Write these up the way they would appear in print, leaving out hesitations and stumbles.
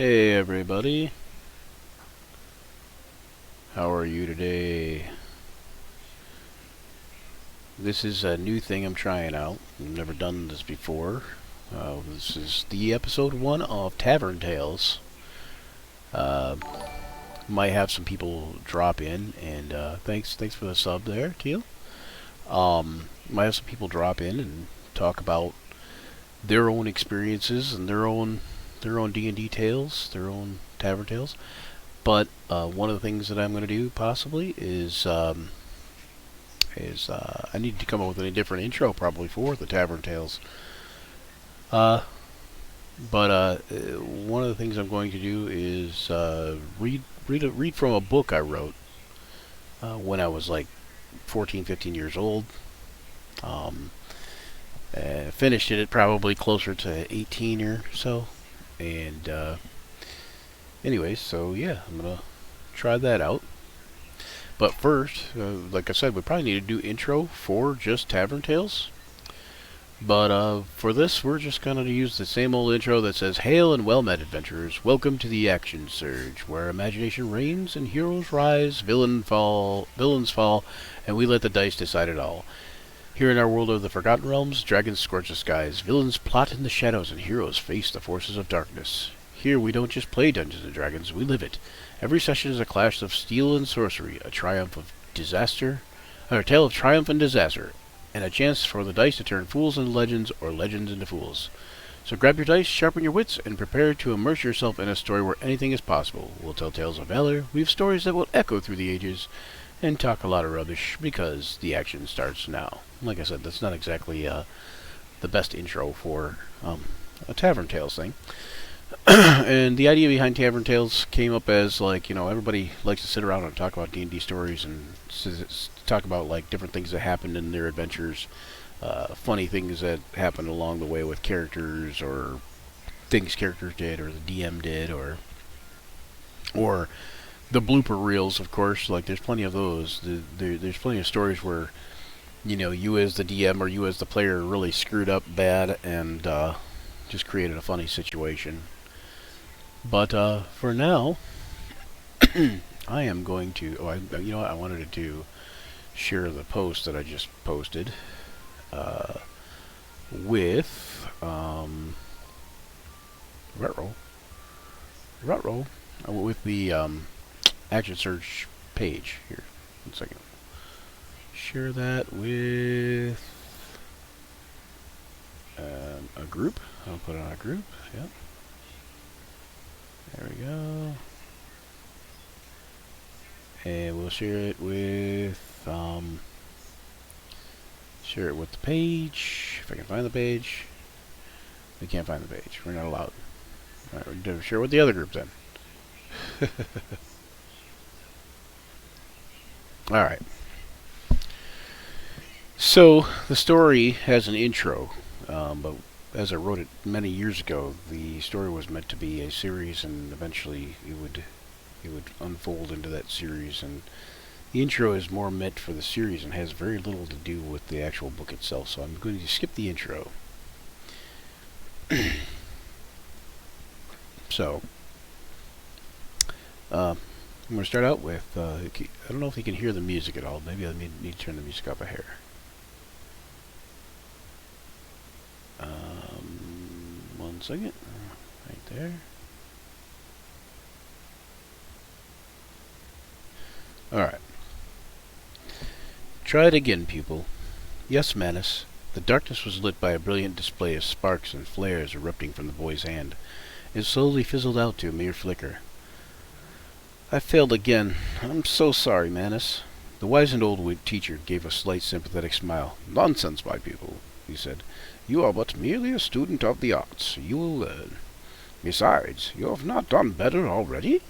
Hey everybody, how are you today? This is a new thing I'm trying out. I've never done this before. This is the episode 1 of Tavern Tales. Uh, might have some people drop in, and thanks for the sub there, Teal. Might have some people drop in and talk about their own experiences and their own D&D tales, their own Tavern Tales. But one of the things that I'm going to do possibly is I need to come up with a different intro probably for the Tavern Tales. Uh, but one of the things I'm going to do is read from a book I wrote when I was like 14, 15 years old. Um, Finished it at probably closer to 18 or so, and anyways, so yeah, I'm gonna try that out. But first, like I said, we probably need to do intro for just Tavern Tales. But for this, we're just going to use the same old intro that says, "Hail and well met, adventurers. Welcome to the action surge, where imagination reigns and heroes rise, villains fall, and we let the dice decide it all. Here in our world of the Forgotten Realms, dragons scorch the skies, villains plot in the shadows, and heroes face the forces of darkness. Here we don't just play Dungeons and Dragons, we live it. Every session is a clash of steel and sorcery, a tale of triumph and disaster, and a chance for the dice to turn fools into legends or legends into fools. So grab your dice, sharpen your wits, and prepare to immerse yourself in a story where anything is possible. We'll tell tales of valor, weave stories that will echo through the ages, and talk a lot of rubbish, because the action starts now." Like I said, that's not exactly the best intro for a Tavern Tales thing. And the idea behind Tavern Tales came up as, like, everybody likes to sit around and talk about D&D stories and talk about, like, different things that happened in their adventures, funny things that happened along the way with characters, or things characters did, or the DM did, or the blooper reels, of course. Like, there's plenty of those. There's plenty of stories where, you as the DM or you as the player really screwed up bad and just created a funny situation. But for now, I am going to. I wanted to share the post that I just posted with Rutroll. With the Action Search page here. 1 second. Share that with a group. I'll put it on a group. Yep. There we go. And we'll share it with the page. If I can find the page. We can't find the page. We're not allowed. Alright, we're going to share it with the other group then. Alright. So, the story has an intro, but as I wrote it many years ago, the story was meant to be a series, and eventually it would unfold into that series. And the intro is more meant for the series and has very little to do with the actual book itself. So I'm going to skip the intro. So I'm going to start out with. I don't know if you can hear the music at all. Maybe I need to turn the music up a hair. 1 second. Right there. Alright. Try it again, pupil. Yes, Manus. The darkness was lit by a brilliant display of sparks and flares erupting from the boy's hand. It slowly fizzled out to a mere flicker. I failed again. I'm so sorry, Manus. The wizened old teacher gave a slight sympathetic smile. Nonsense, my pupil, he said. You are but merely a student of the arts. You will learn. Besides, you have not done better already?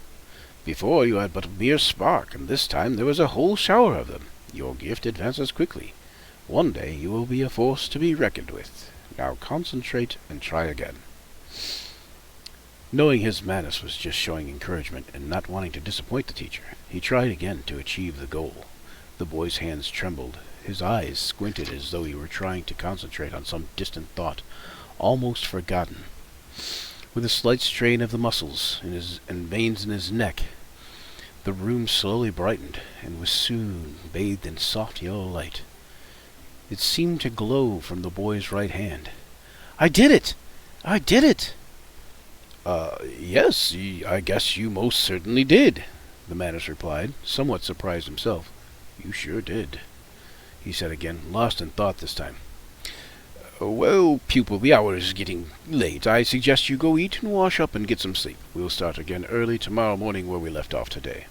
Before you had but a mere spark, and this time there was a whole shower of them. Your gift advances quickly. One day you will be a force to be reckoned with. Now concentrate and try again. Knowing his Manus was just showing encouragement and not wanting to disappoint the teacher, he tried again to achieve the goal. The boy's hands trembled. His eyes squinted as though he were trying to concentrate on some distant thought, almost forgotten. with a slight strain of the muscles and veins in his neck. The room slowly brightened, and was soon bathed in soft yellow light. It seemed to glow from the boy's right hand. "I did it! I did it!" Yes, I guess you most certainly did," the Manus replied, somewhat surprised himself. "You sure did," he said again, lost in thought this time. "Well, pupil, the hour is getting late. I suggest you go eat and wash up and get some sleep. We'll start again early tomorrow morning where we left off today."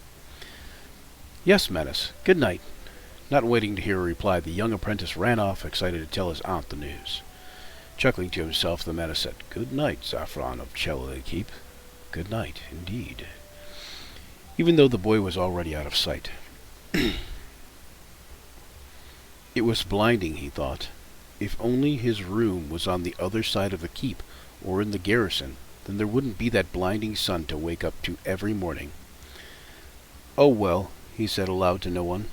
"Yes, Manus. Good night." Not waiting to hear a reply, the young apprentice ran off, excited to tell his aunt the news. Chuckling to himself, the Manus said, "Good night, Saffron of Chelly Keep. Good night, indeed," even though the boy was already out of sight. It was blinding, he thought. If only his room was on the other side of the keep, or in the garrison, then there wouldn't be that blinding sun to wake up to every morning. "Oh well," he said aloud to no one.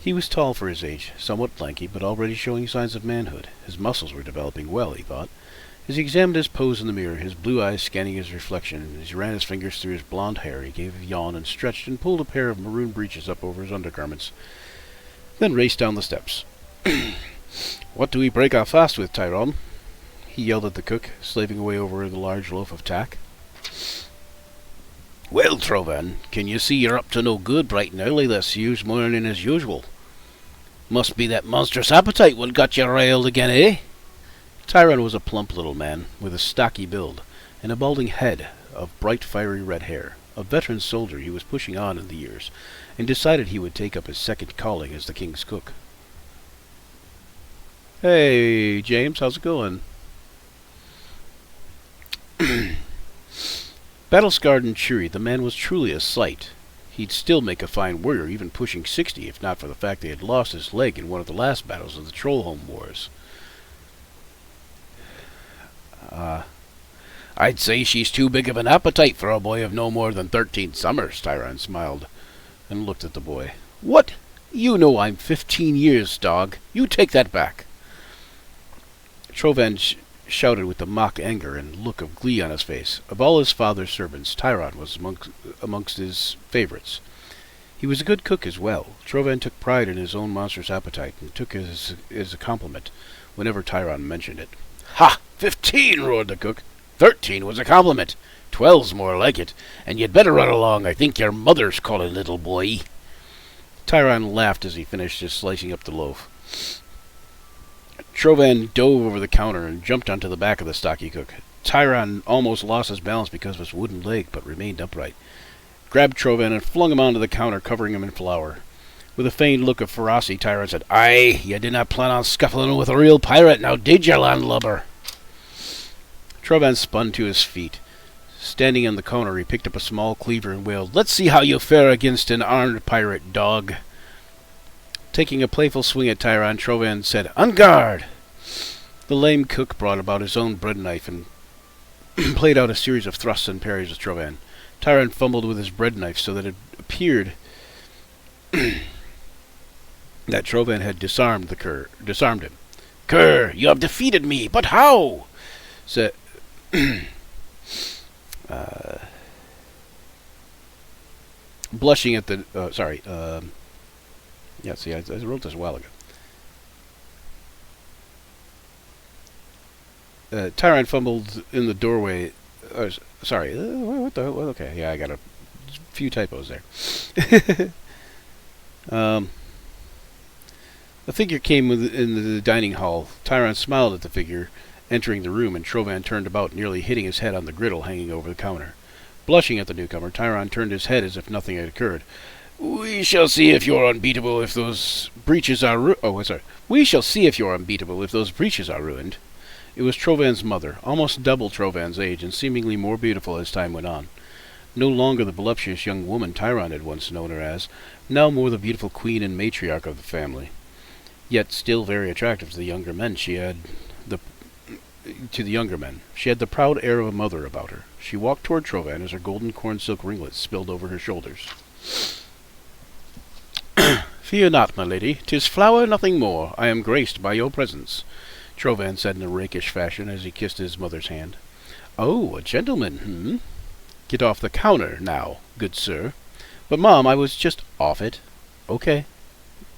He was tall for his age, somewhat lanky, but already showing signs of manhood. His muscles were developing well, he thought. As he examined his pose in the mirror, his blue eyes scanning his reflection, and as he ran his fingers through his blond hair, he gave a yawn and stretched and pulled a pair of maroon breeches up over his undergarments, then raced down the steps. "What do we break our fast with, Tyrone?" he yelled at the cook, slaving away over the large loaf of tack. "Well, Trovan, can you see you're up to no good bright and early this morning as usual? Must be that monstrous appetite what got you railed again, eh?" Tyrone was a plump little man, with a stocky build, and a balding head of bright fiery red hair. A veteran soldier, he was pushing on in the years, and decided he would take up his second calling as the king's cook. "Hey, James, how's it going?" Battle-scarred and cheery, the man was truly a sight. He'd still make a fine warrior, even pushing 60, if not for the fact that he had lost his leg in one of the last battles of the Trollholm Wars. "I'd say she's too big of an appetite for a boy of no more than 13 summers, Tyrone smiled, and looked at the boy. "What? You know I'm 15 years, dog. You take that back." Trovan shouted with the mock anger and look of glee on his face. Of all his father's servants, Tyrone was amongst his favorites. He was a good cook as well. Trovan took pride in his own monstrous appetite, and took it as a compliment whenever Tyrone mentioned it. "Ha! 15!" roared the cook. 13 was a compliment. 12's more like it, and you'd better run along. I think your mother's calling, little boy." Tyrone laughed as he finished his slicing up the loaf. Trovan dove over the counter and jumped onto the back of the stocky cook. Tyrone almost lost his balance because of his wooden leg, but remained upright. Grabbed Trovan and flung him onto the counter, covering him in flour. With a feigned look of ferocity, Tyrone said, "Aye, you did not plan on scuffling with a real pirate, now did you, landlubber?" Trovan spun to his feet. Standing on the counter, he picked up a small cleaver and wailed, "Let's see how you fare against an armed pirate, dog." Taking a playful swing at Tyrone, Trovan said, "On guard!" The lame cook brought about his own bread knife and played out a series of thrusts and parries with Trovan. Tyrone fumbled with his bread knife so that it appeared that Trovan had disarmed him. "Cur, you have defeated me, but how?" said blushing at the yeah, see, I wrote this a while ago. Tyrone fumbled in the doorway. What the hell? Okay, yeah, I got a few typos there. A figure came in the dining hall. Tyrone smiled at the figure entering the room, and Trovan turned about, nearly hitting his head on the griddle hanging over the counter. Blushing at the newcomer, Tyrone turned his head as if nothing had occurred. "We shall see if you're unbeatable if those breeches are We shall see if you're unbeatable if those breeches are ruined." It was Trovan's mother, almost double Trovan's age, and seemingly more beautiful as time went on. No longer the voluptuous young woman Tyrone had once known her as, now more the beautiful queen and matriarch of the family. Yet still very attractive to the younger men, she had the proud air of a mother about her. She walked toward Trovan as her golden corn silk ringlets spilled over her shoulders. "Fear not, my lady. 'Tis flower, nothing more. I am graced by your presence," Trovan said in a rakish fashion as he kissed his mother's hand. Oh, a gentleman, Get off the counter now, good sir. But, Mom, I was just off it. Okay,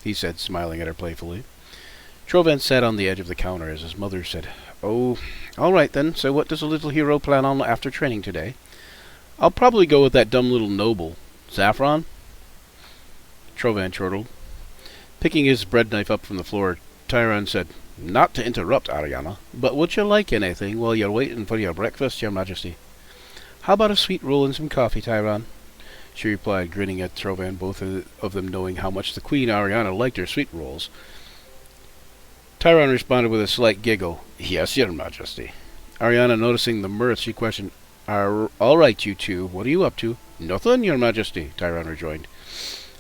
he said, smiling at her playfully. Trovan sat on the edge of the counter as his mother said, Oh, all right then, so what does the little hero plan on after training today? I'll probably go with that dumb little noble. Saffron? Trovan chortled. Picking his bread knife up from the floor, Tavern said, Not to interrupt, Ariana, but would you like anything while you're waiting for your breakfast, your majesty? How about a sweet roll and some coffee, Tavern? She replied, grinning at Trovan, both of them knowing how much the Queen Ariana liked her sweet rolls. Tavern responded with a slight giggle. Yes, your majesty. Ariana, noticing the mirth, she questioned, All right, you two, what are you up to? Nothing, your majesty, Tavern rejoined.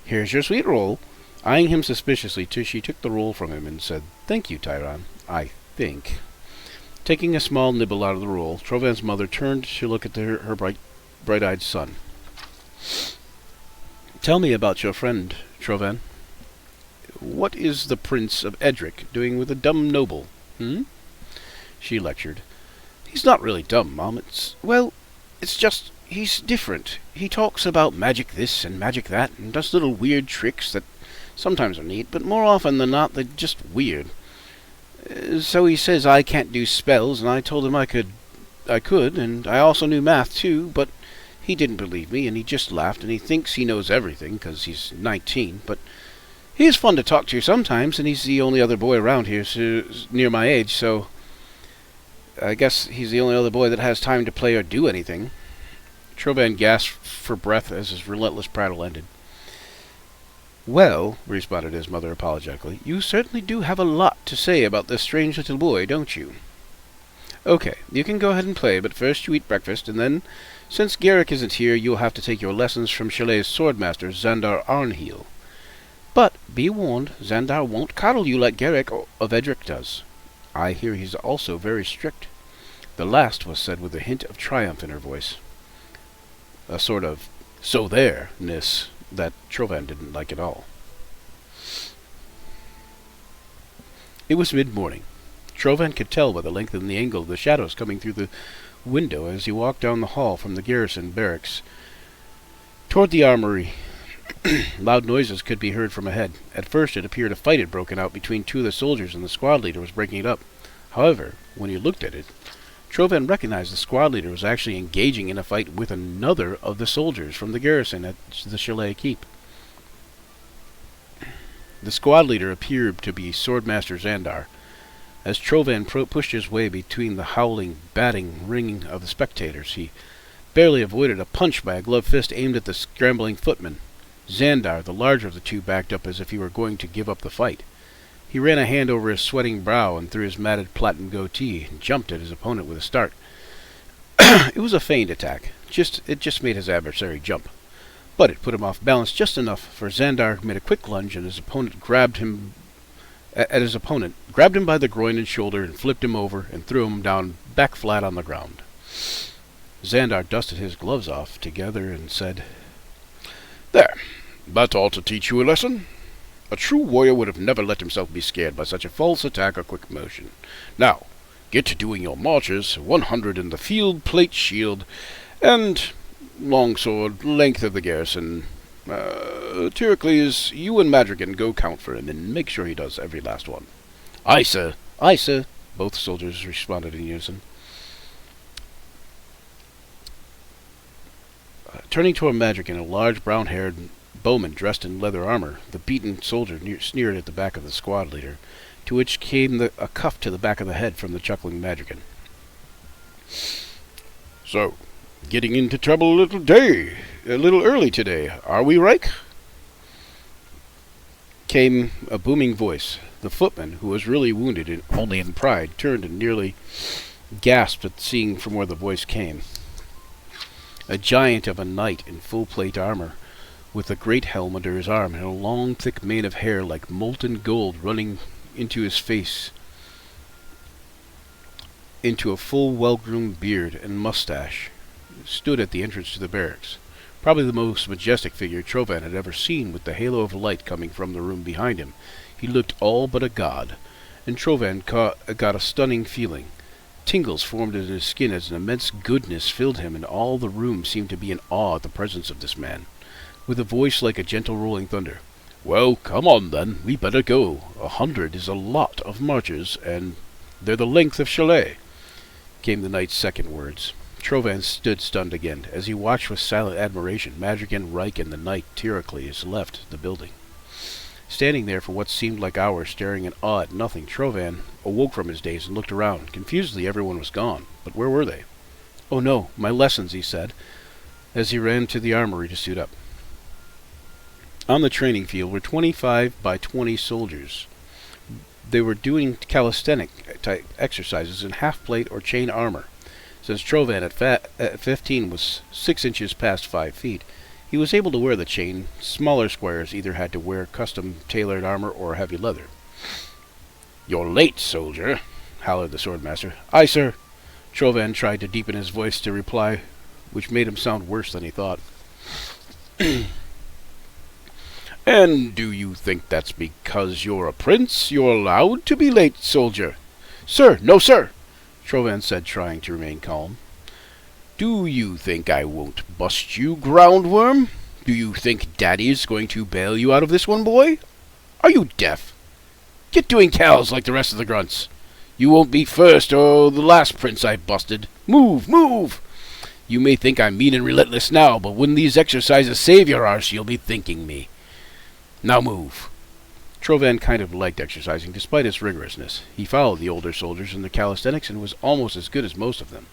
Here's your sweet roll. Eyeing him suspiciously, she took the roll from him and said, Thank you, Tavern, I think. Taking a small nibble out of the roll, Trovan's mother turned to look at her bright-eyed son. Tell me about your friend, Trovan. What is the Prince of Edric doing with a dumb noble, She lectured. He's not really dumb, Mom. It's just he's different. He talks about magic this and magic that, and does little weird tricks that sometimes are neat, but more often than not they're just weird. So he says I can't do spells, and I told him I could, and I also knew math too, but he didn't believe me, and he just laughed, and he thinks he knows everything, 'cause he's 19, but he is fun to talk to sometimes, and he's the only other boy around here near my age, so I guess he's the only other boy that has time to play or do anything. Trovan gasped for breath as his relentless prattle ended. Well, responded his mother apologetically, you certainly do have a lot to say about this strange little boy, don't you? Okay, you can go ahead and play, but first you eat breakfast, and then, since Garrick isn't here, you'll have to take your lessons from Chalet's swordmaster, Xandar Arnheel. But, be warned, Xandar won't coddle you like Garrick of Edric does. I hear he's also very strict. The last was said with a hint of triumph in her voice. A sort of so-there-ness that Trovan didn't like at all. It was mid-morning. Trovan could tell by the length and the angle of the shadows coming through the window as he walked down the hall from the garrison barracks toward the armory. Loud noises could be heard from ahead. At first it appeared a fight had broken out between two of the soldiers, and the squad leader was breaking it up. However, when he looked at it, Trovan recognized the squad leader was actually engaging in a fight with another of the soldiers from the garrison at the Chalet Keep. The squad leader appeared to be Swordmaster Xandar. As Trovan pushed his way between the howling, batting ring of the spectators, he barely avoided a punch by a gloved fist aimed at the scrambling footman. Xandar, the larger of the two, backed up as if he were going to give up the fight. He ran a hand over his sweating brow and through his matted platinum goatee, and jumped at his opponent with a start. It was a feigned attack. It just made his adversary jump. But it put him off balance just enough, for Xandar made a quick lunge, and his opponent grabbed him by the groin and shoulder, and flipped him over, and threw him down back flat on the ground. Xandar dusted his gloves off together and said, There, that ought to teach you a lesson. A true warrior would have never let himself be scared by such a false attack or quick motion. Now, get to doing your marches, 100 in the field, plate shield, and longsword, length of the garrison. Tyrocles, you and Madrigan go count for him, and make sure he does every last one. Aye, sir. Aye, sir, both soldiers responded in unison. Turning toward Madrigan, a large brown-haired bowman dressed in leather armor, the beaten soldier sneered at the back of the squad leader, to which came a cuff to the back of the head from the chuckling Madrigan. So, getting into trouble a little early today, are we, Reich? Came a booming voice. The footman, who was really wounded only in pride, turned and nearly gasped at seeing from where the voice came. A giant of a knight in full plate armor, with a great helm under his arm, and a long, thick mane of hair like molten gold running into his face, into a full, well-groomed beard and mustache, stood at the entrance to the barracks. Probably the most majestic figure Trovan had ever seen, with the halo of light coming from the room behind him. He looked all but a god, and Trovan got a stunning feeling. Tingles formed in his skin as an immense goodness filled him, and all the room seemed to be in awe at the presence of this man. With a voice like a gentle rolling thunder, "Well, come on then, we better go. 100 is a lot of marches, and they're the length of Chalet," came the knight's second words. Trovan stood stunned again. As he watched with silent admiration, Madrigan, Reich, and the knight Tyrocles left the building. Standing there for what seemed like hours, staring in awe at nothing, Trovan awoke from his daze and looked around. Confusedly, everyone was gone. But where were they? "Oh no, my lessons," he said, as he ran to the armory to suit up. On the training field were 25 by 20 soldiers. They were doing calisthenic-type exercises in half-plate or chain armor. Since Trovan at 15 was 6 inches past 5 feet, he was able to wear the chain. Smaller squires either had to wear custom-tailored armor or heavy leather. "You're late, soldier," howled the swordmaster. "Aye, sir." Trovan tried to deepen his voice to reply, which made him sound worse than he thought. "And do you think that's because you're a prince you're allowed to be late, soldier?" "Sir, no, sir," Trovan said, trying to remain calm. "Do you think I won't bust you, groundworm? Do you think Daddy's going to bail you out of this one, boy? Are you deaf? Get doing cows like the rest of the grunts. You won't be first or the last prince I busted. Move, move! You may think I'm mean and relentless now, but when these exercises save your arse, you'll be thanking me. Now move." Trovan kind of liked exercising, despite its rigorousness. He followed the older soldiers in their calisthenics and was almost as good as most of them.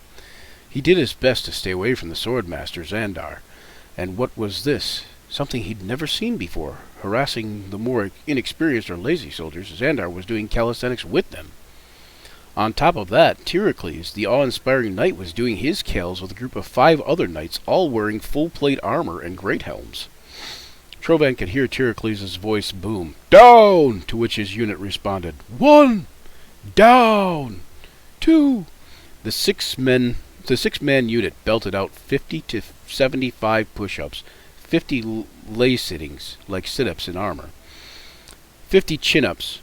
He did his best to stay away from the swordmaster Xandar. And what was this? Something he'd never seen before. Harassing the more inexperienced or lazy soldiers, Xandar was doing calisthenics with them. On top of that, Tyrocles, the awe-inspiring knight, was doing his cals with a group of 5 other knights, all wearing full-plate armor and great helms. Trovan could hear Tyrocles' voice boom, "Down!" to which his unit responded, "1! Down! 2! The six-man unit belted out 50 to 75 push-ups, 50 lay sittings, like sit-ups in armor, 50 chin-ups,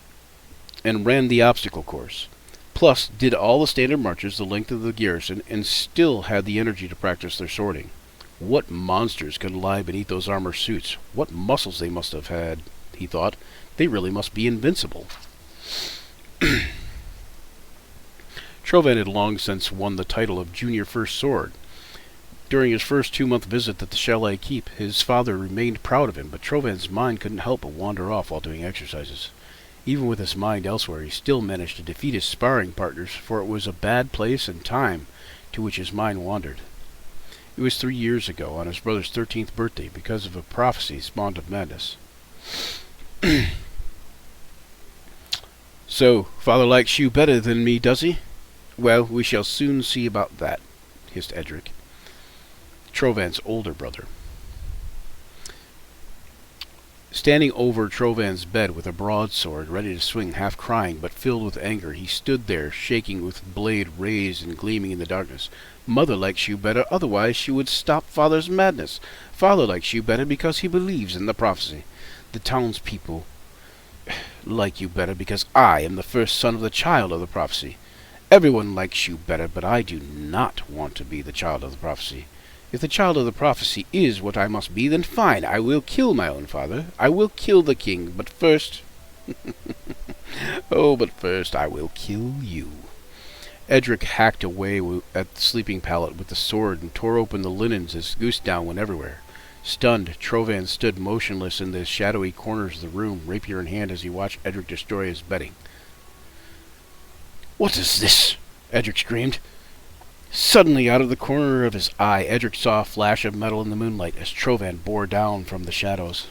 and ran the obstacle course. Plus, did all the standard marches the length of the garrison, and still had the energy to practice their swording. What monsters could lie beneath those armor suits? What muscles they must have had, he thought. They really must be invincible. Trovan had long since won the title of Junior First Sword. During his first 2-month visit at the Chalet Keep, his father remained proud of him, but Trovan's mind couldn't help but wander off while doing exercises. Even with his mind elsewhere, he still managed to defeat his sparring partners, for it was a bad place and time to which his mind wandered. It was 3 years ago, on his brother's 13th birthday, because of a prophecy spawned of madness. "So, father likes you better than me, does he? Well, we shall soon see about that," hissed Edric, Trovan's older brother. Standing over Trovan's bed with a broadsword, ready to swing, half crying but filled with anger, he stood there, shaking with blade raised and gleaming in the darkness. "Mother likes you better, otherwise she would stop father's madness. Father likes you better because he believes in the prophecy. The townspeople like you better because I am the first son of the child of the prophecy. Everyone likes you better, but I do not want to be the child of the prophecy. If the child of the prophecy is what I must be, then fine, I will kill my own father. I will kill the king, but first... but first I will kill you." Edric hacked away at the sleeping pallet with the sword and tore open the linens as goose down went everywhere. Stunned, Trovan stood motionless in the shadowy corners of the room, rapier in hand, as he watched Edric destroy his bedding. "What is this?" Edric screamed. Suddenly, out of the corner of his eye, Edric saw a flash of metal in the moonlight as Trovan bore down from the shadows.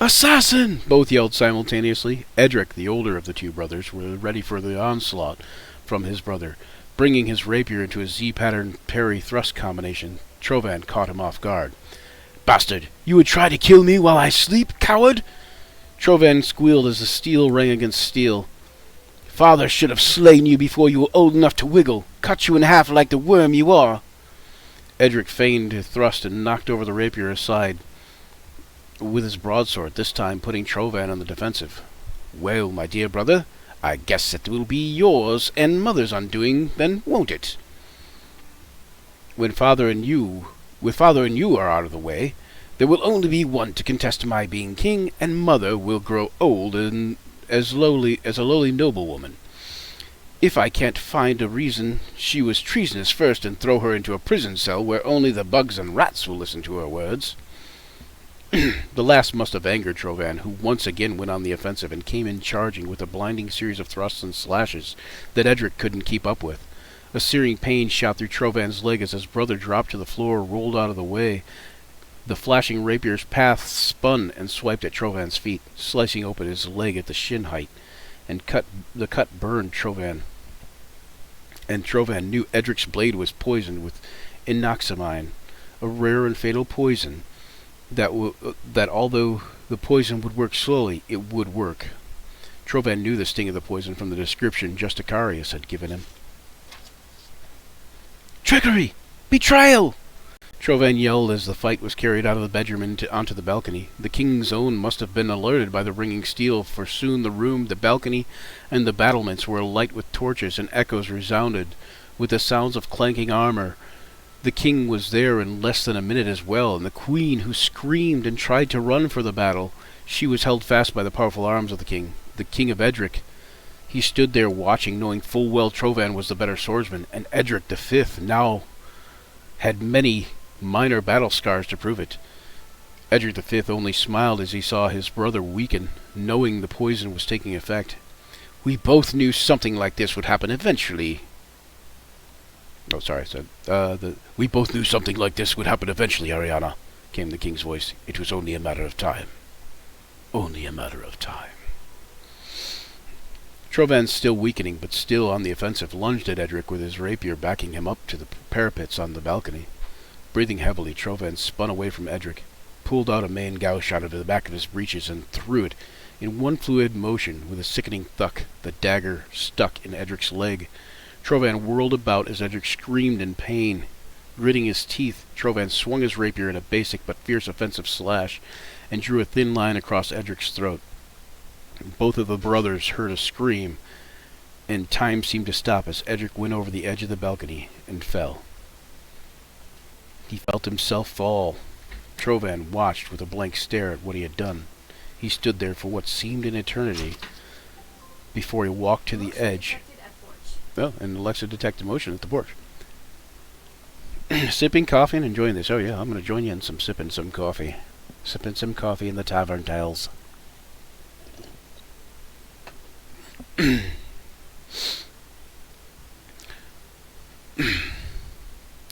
"Assassin!" both yelled simultaneously. Edric, the older of the 2 brothers, was ready for the onslaught from his brother. Bringing his rapier into a Z-pattern parry-thrust combination, Trovan caught him off guard. "Bastard! You would try to kill me while I sleep, coward!" Trovan squealed as the steel rang against steel. "Father should have slain you before you were old enough to wiggle. Cut you in half like the worm you are." Edric feigned a thrust and knocked over the rapier aside with his broadsword, this time putting Trovan on the defensive. "Well, my dear brother, I guess it will be yours and Mother's undoing, then, won't it? When with Father and you are out of the way, there will only be one to contest my being king, and Mother will grow old and as a lowly noblewoman. If I can't find a reason she was treasonous first and throw her into a prison cell where only the bugs and rats will listen to her words." The last must have angered Trovan, who once again went on the offensive and came in charging with a blinding series of thrusts and slashes that Edric couldn't keep up with. A searing pain shot through Trovan's leg as his brother dropped to the floor, rolled out of the way. The flashing rapier's path spun and swiped at Trovan's feet, slicing open his leg at the shin height, and the cut burned Trovan. And Trovan knew Edric's blade was poisoned with inoxamine, a rare and fatal poison that although the poison would work slowly, it would work. Trovan knew the sting of the poison from the description Justicarius had given him. "Trickery! Betrayal!" Trovan yelled as the fight was carried out of the bedroom onto the balcony. The king's own must have been alerted by the ringing steel, for soon the room, the balcony, and the battlements were alight with torches, and echoes resounded with the sounds of clanking armor. The king was there in less than a minute as well, and the queen, who screamed and tried to run for the battle. She was held fast by the powerful arms of the king of Edric. He stood there watching, knowing full well Trovan was the better swordsman, and Edric V now had many minor battle scars to prove it. Edric V only smiled as he saw his brother weaken, knowing the poison was taking effect. "We both knew something like this would happen eventually." "We both knew something like this would happen eventually, Ariana," came the king's voice. "It was only a matter of time. Only a matter of time." Trovan, still weakening, but still on the offensive, lunged at Edric with his rapier, backing him up to the parapets on the balcony. Breathing heavily, Trovan spun away from Edric, pulled out a main gouge out of the back of his breeches, and threw it in one fluid motion. With a sickening thunk, the dagger stuck in Edric's leg. Trovan whirled about as Edric screamed in pain. Gritting his teeth, Trovan swung his rapier in a basic but fierce offensive slash, and drew a thin line across Edric's throat. Both of the brothers heard a scream, and time seemed to stop as Edric went over the edge of the balcony and fell. He felt himself fall. Trovan watched with a blank stare at what he had done. He stood there for what seemed an eternity before he walked to the edge. Oh, and Alexa detected motion at the porch. Sipping coffee and enjoying this. Oh yeah, I'm going to join you in sipping some coffee. Sipping some coffee in the Tavern Tales.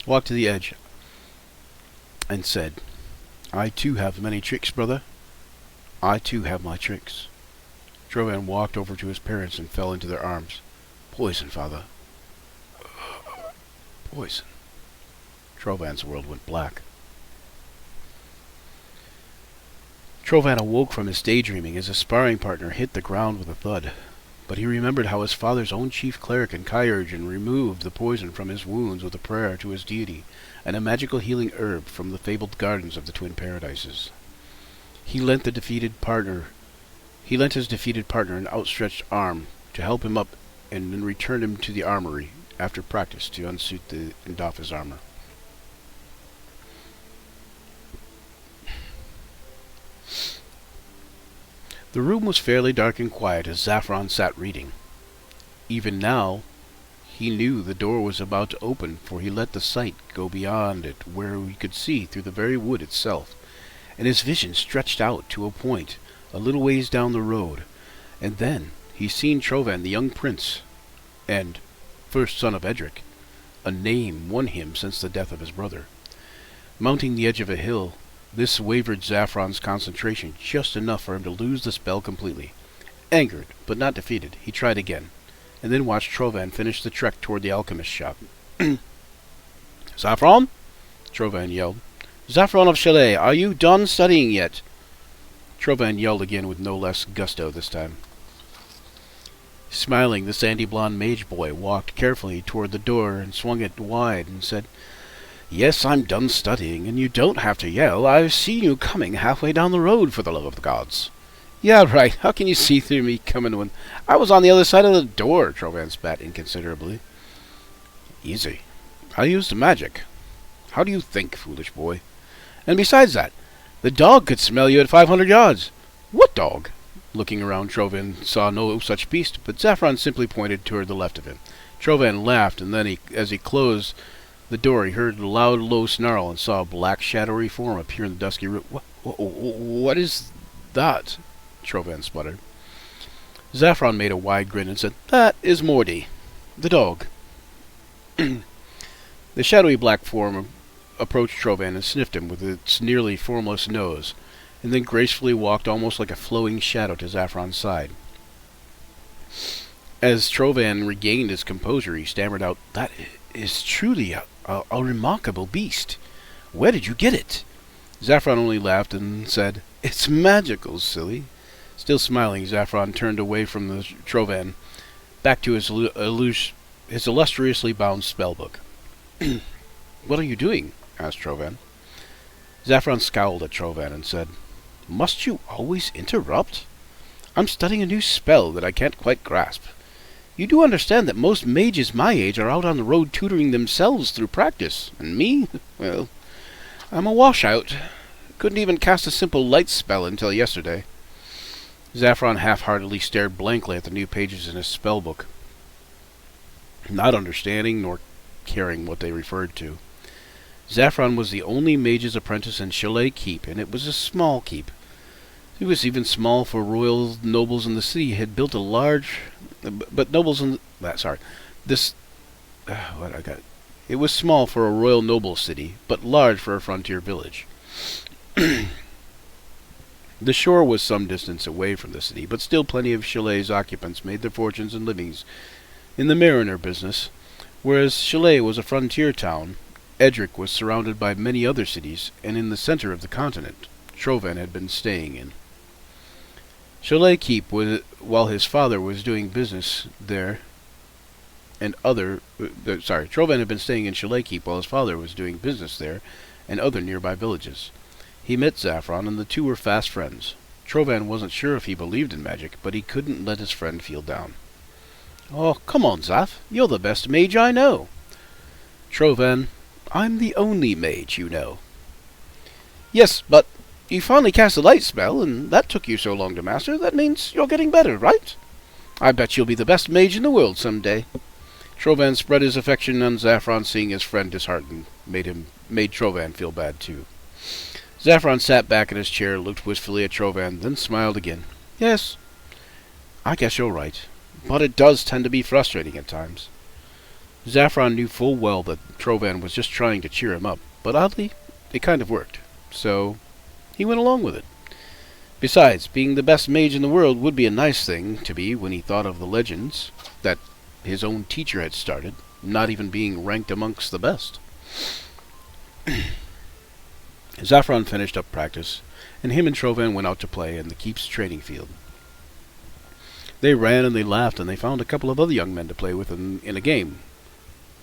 Walked to the edge and said, "I too have many tricks, brother. I too have my tricks." Trovan walked over to his parents and fell into their arms. "Poison, father. Poison." Trovan's world went black. Trovan awoke from his daydreaming as his sparring partner hit the ground with a thud. But he remembered how his father's own chief cleric in Kyurgen removed the poison from his wounds with a prayer to his deity, and a magical healing herb from the fabled gardens of the Twin Paradises. He lent his defeated partner an outstretched arm to help him up, and then returned him to the armory after practice to unsuit and doff his armor. The room was fairly dark and quiet as Zaffron sat reading. Even now, he knew the door was about to open, for he let the sight go beyond it, where he could see through the very wood itself, and his vision stretched out to a point a little ways down the road, and then he seen Trovan, the young prince, and first son of Edric, a name won him since the death of his brother. Mounting the edge of a hill, this wavered Zaffron's concentration just enough for him to lose the spell completely. Angered, but not defeated, he tried again, and then watched Trovan finish the trek toward the alchemist's shop. "Zaffron?" Trovan yelled. "Zaffron of Chalet, are you done studying yet?" Trovan yelled again with no less gusto this time. Smiling, the sandy blonde mage boy walked carefully toward the door and swung it wide and said, "Yes, I'm done studying, and you don't have to yell. I've seen you coming halfway down the road, for the love of the gods. Yeah, right. How can you see through me coming when I was on the other side of the door? Trovan spat inconsiderably. Easy. I used magic. How do you think, foolish boy? And besides that, the dog could smell you at 500 yards. What dog? Looking around, Trovan saw no such beast, but Zaffron simply pointed toward the left of him. Trovan laughed, and then, as he closed the door, he heard a loud, low snarl and saw a black, shadowy form appear in the dusky room. What is that? Trovan sputtered. Zaffron made a wide grin and said, That is Morty, the dog. The shadowy black form approached Trovan and sniffed him with its nearly formless nose, and then gracefully walked almost like a flowing shadow to Zaffron's side. As Trovan regained his composure, he stammered out, That is truly a remarkable beast. Where did you get it? Zaffron only laughed and said, It's magical, silly. Still smiling, Zaffron turned away from the Trovan, back to his illustriously bound spellbook. What are you doing? Asked Trovan. Zaffron scowled at Trovan and said, Must you always interrupt? I'm studying a new spell that I can't quite grasp. You do understand that most mages my age are out on the road tutoring themselves through practice, and me? Well, I'm a washout. Couldn't even cast a simple light spell until yesterday. Zaffron half-heartedly stared blankly at the new pages in his spellbook, not understanding nor caring what they referred to. Zaffron was the only mage's apprentice in Chalet Keep, and it was a small keep. It was even small for royal nobles in the city. Had built a large, but nobles in this. What I got? It was small for a royal noble city, but large for a frontier village. The shore was some distance away from the city, but still plenty of Chalet's occupants made their fortunes and livings in the mariner business. Whereas Chalet was a frontier town, Edric was surrounded by many other cities, and in the center of the continent, Trovan had been staying in. Chalet Keep was, while his father was doing business there, Trovan had been staying in Chalet Keep while his father was doing business there, and other nearby villages. He met Zaffron, and the two were fast friends. Trovan wasn't sure if he believed in magic, but he couldn't let his friend feel down. Oh, come on, Zaff. You're the best mage I know. Trovan, I'm the only mage you know. Yes, but you finally cast a light spell, and that took you so long to master. That means you're getting better, right? I bet you'll be the best mage in the world someday. Trovan spread his affection on Zaffron, seeing his friend disheartened. Made Trovan feel bad, too. Zaffron sat back in his chair, looked wistfully at Trovan, then smiled again. Yes, I guess you're right, but it does tend to be frustrating at times. Zaffron knew full well that Trovan was just trying to cheer him up, but oddly, it kind of worked, so he went along with it. Besides, being the best mage in the world would be a nice thing to be when he thought of the legends that his own teacher had started, not even being ranked amongst the best. Zaffron finished up practice, and him and Trovan went out to play in the keep's training field. They ran and they laughed, and they found a couple of other young men to play with in a game.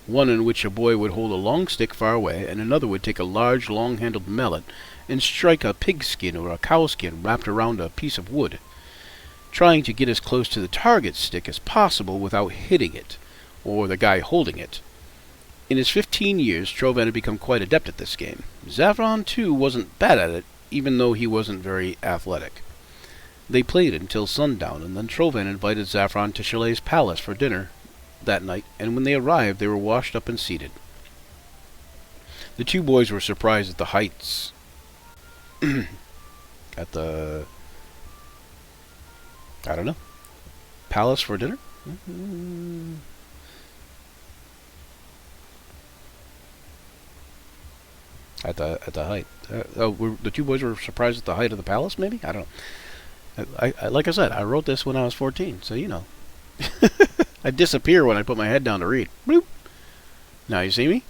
One in which a boy would hold a long stick far away, and another would take a large, long-handled mallet and strike a pigskin or a cowskin wrapped around a piece of wood, trying to get as close to the target stick as possible without hitting it, or the guy holding it. In his 15 years, Trovan had become quite adept at this game. Zaffron, too, wasn't bad at it, even though he wasn't very athletic. They played until sundown, and then Trovan invited Zaffron to Chalet's palace for dinner that night, and when they arrived, they were washed up and seated. The two boys were surprised at the heights at the palace for dinner? At the height. The two boys were surprised at the height of the palace, maybe? I don't know. I like I said, I wrote this when I was 14, so you know. I disappear when I put my head down to read. Bloop. Now you see me?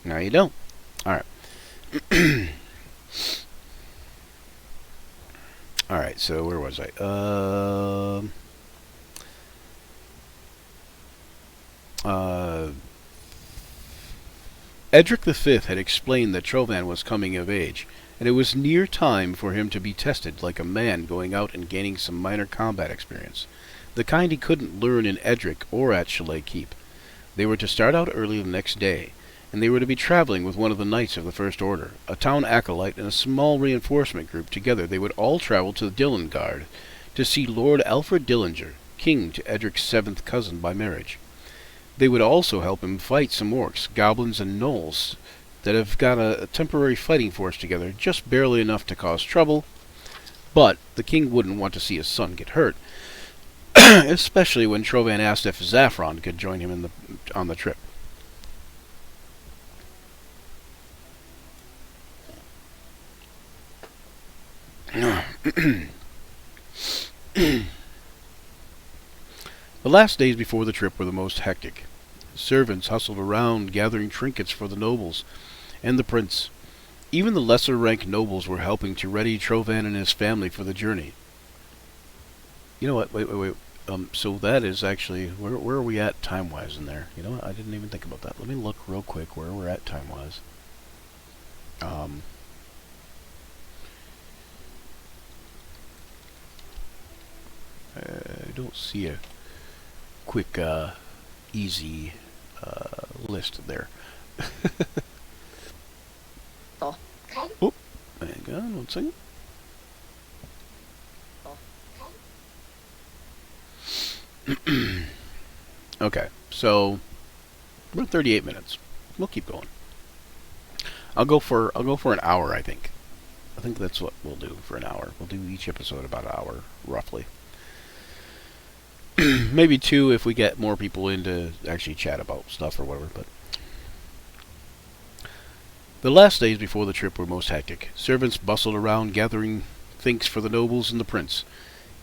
Now you don't. Alright. Alright, so where was I? Edric V had explained that Trovan was coming of age, and it was near time for him to be tested like a man going out and gaining some minor combat experience, the kind he couldn't learn in Edric or at Chalet Keep. They were to start out early the next day, and they were to be traveling with one of the knights of the First Order, a town acolyte, and a small reinforcement group. Together they would all travel to the Dillingard to see Lord Alfred Dillinger, king to Edric's seventh cousin by marriage. They would also help him fight some orcs, goblins, and gnolls that have got a temporary fighting force together, just barely enough to cause trouble, but the king wouldn't want to see his son get hurt, especially when Trovan asked if Zaffron could join him on the trip. The last days before the trip were the most hectic. Servants hustled around, gathering trinkets for the nobles and the prince. Even the lesser-ranked nobles were helping to ready Trovan and his family for the journey. You know what? Wait. So that is actually... Where are we at time-wise in there? You know what? I didn't even think about that. Let me look real quick where we're at time-wise. I don't see a quick, easy list there. Oh. Oh, hang on 1 second. Okay, so we're at 38 minutes. We'll keep going. I'll go for an hour, I think. I think that's what we'll do for an hour. We'll do each episode about an hour, roughly. Maybe 2 if we get more people in to actually chat about stuff or whatever, but... The last days before the trip were most hectic. Servants bustled around gathering things for the nobles and the prince.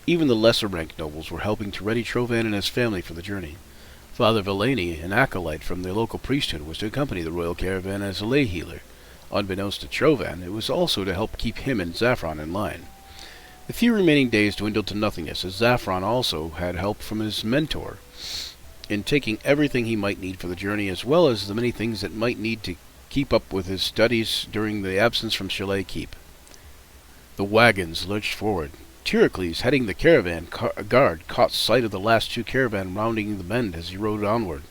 Even the lesser-ranked nobles were helping to ready Trovan and his family for the journey. Father Villani, an acolyte from the local priesthood, was to accompany the royal caravan as a lay healer. Unbeknownst to Trovan, it was also to help keep him and Zaffron in line. The few remaining days dwindled to nothingness, as Zaffron also had help from his mentor in taking everything he might need for the journey, as well as the many things that might need to keep up with his studies during the absence from Chalet Keep. The wagons lurched forward. Tyrocles, heading the caravan guard, caught sight of the last 2 caravan rounding the bend as he rode onward.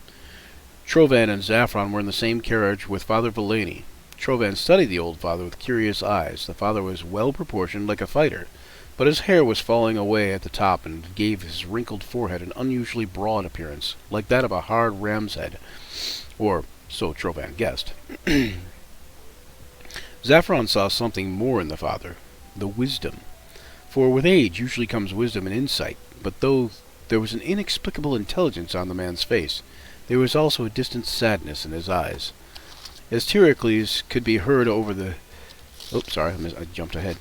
Trovan and Zaffron were in the same carriage with Father Villani. Trovan studied the old father with curious eyes. The father was well-proportioned like a fighter, but his hair was falling away at the top and gave his wrinkled forehead an unusually broad appearance, like that of a hard ram's head. Or so Trovan guessed. Zaffron saw something more in the father, the wisdom. For with age usually comes wisdom and insight, but though there was an inexplicable intelligence on the man's face, there was also a distant sadness in his eyes. As Tyrocles could be heard over the... Oops, sorry, I jumped ahead.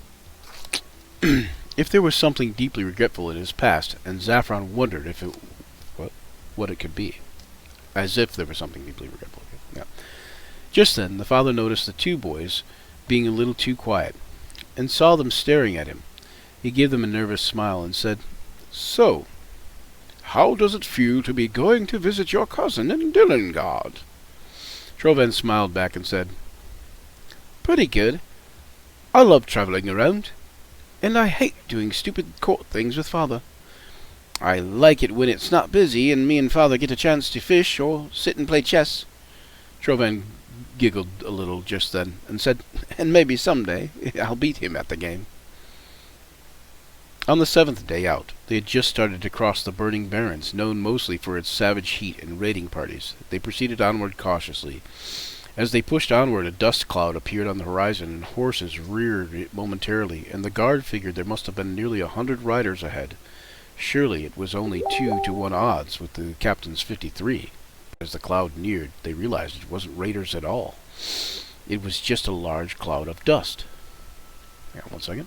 If there was something deeply regretful in his past, and Zaffron wondered if it... what it could be. As if there was something deeply regretful. Yeah. Just then, the father noticed the 2 boys being a little too quiet, and saw them staring at him. He gave them a nervous smile and said, "So, how does it feel to be going to visit your cousin in Dillingard?" Trovan smiled back and said, "Pretty good. I love traveling around, and I hate doing stupid court things with Father. I like it when it's not busy and me and Father get a chance to fish or sit and play chess." Trovan giggled a little just then and said, "And maybe someday I'll beat him at the game." On the 7th day out, they had just started to cross the burning barrens, known mostly for its savage heat and raiding parties. They proceeded onward cautiously. As they pushed onward, a dust cloud appeared on the horizon, and horses reared it momentarily, and the guard figured there must have been nearly 100 riders ahead. Surely it was only 2 to 1 odds with the captain's 53. As the cloud neared, they realized it wasn't raiders at all. It was just a large cloud of dust. Hang on 1 second.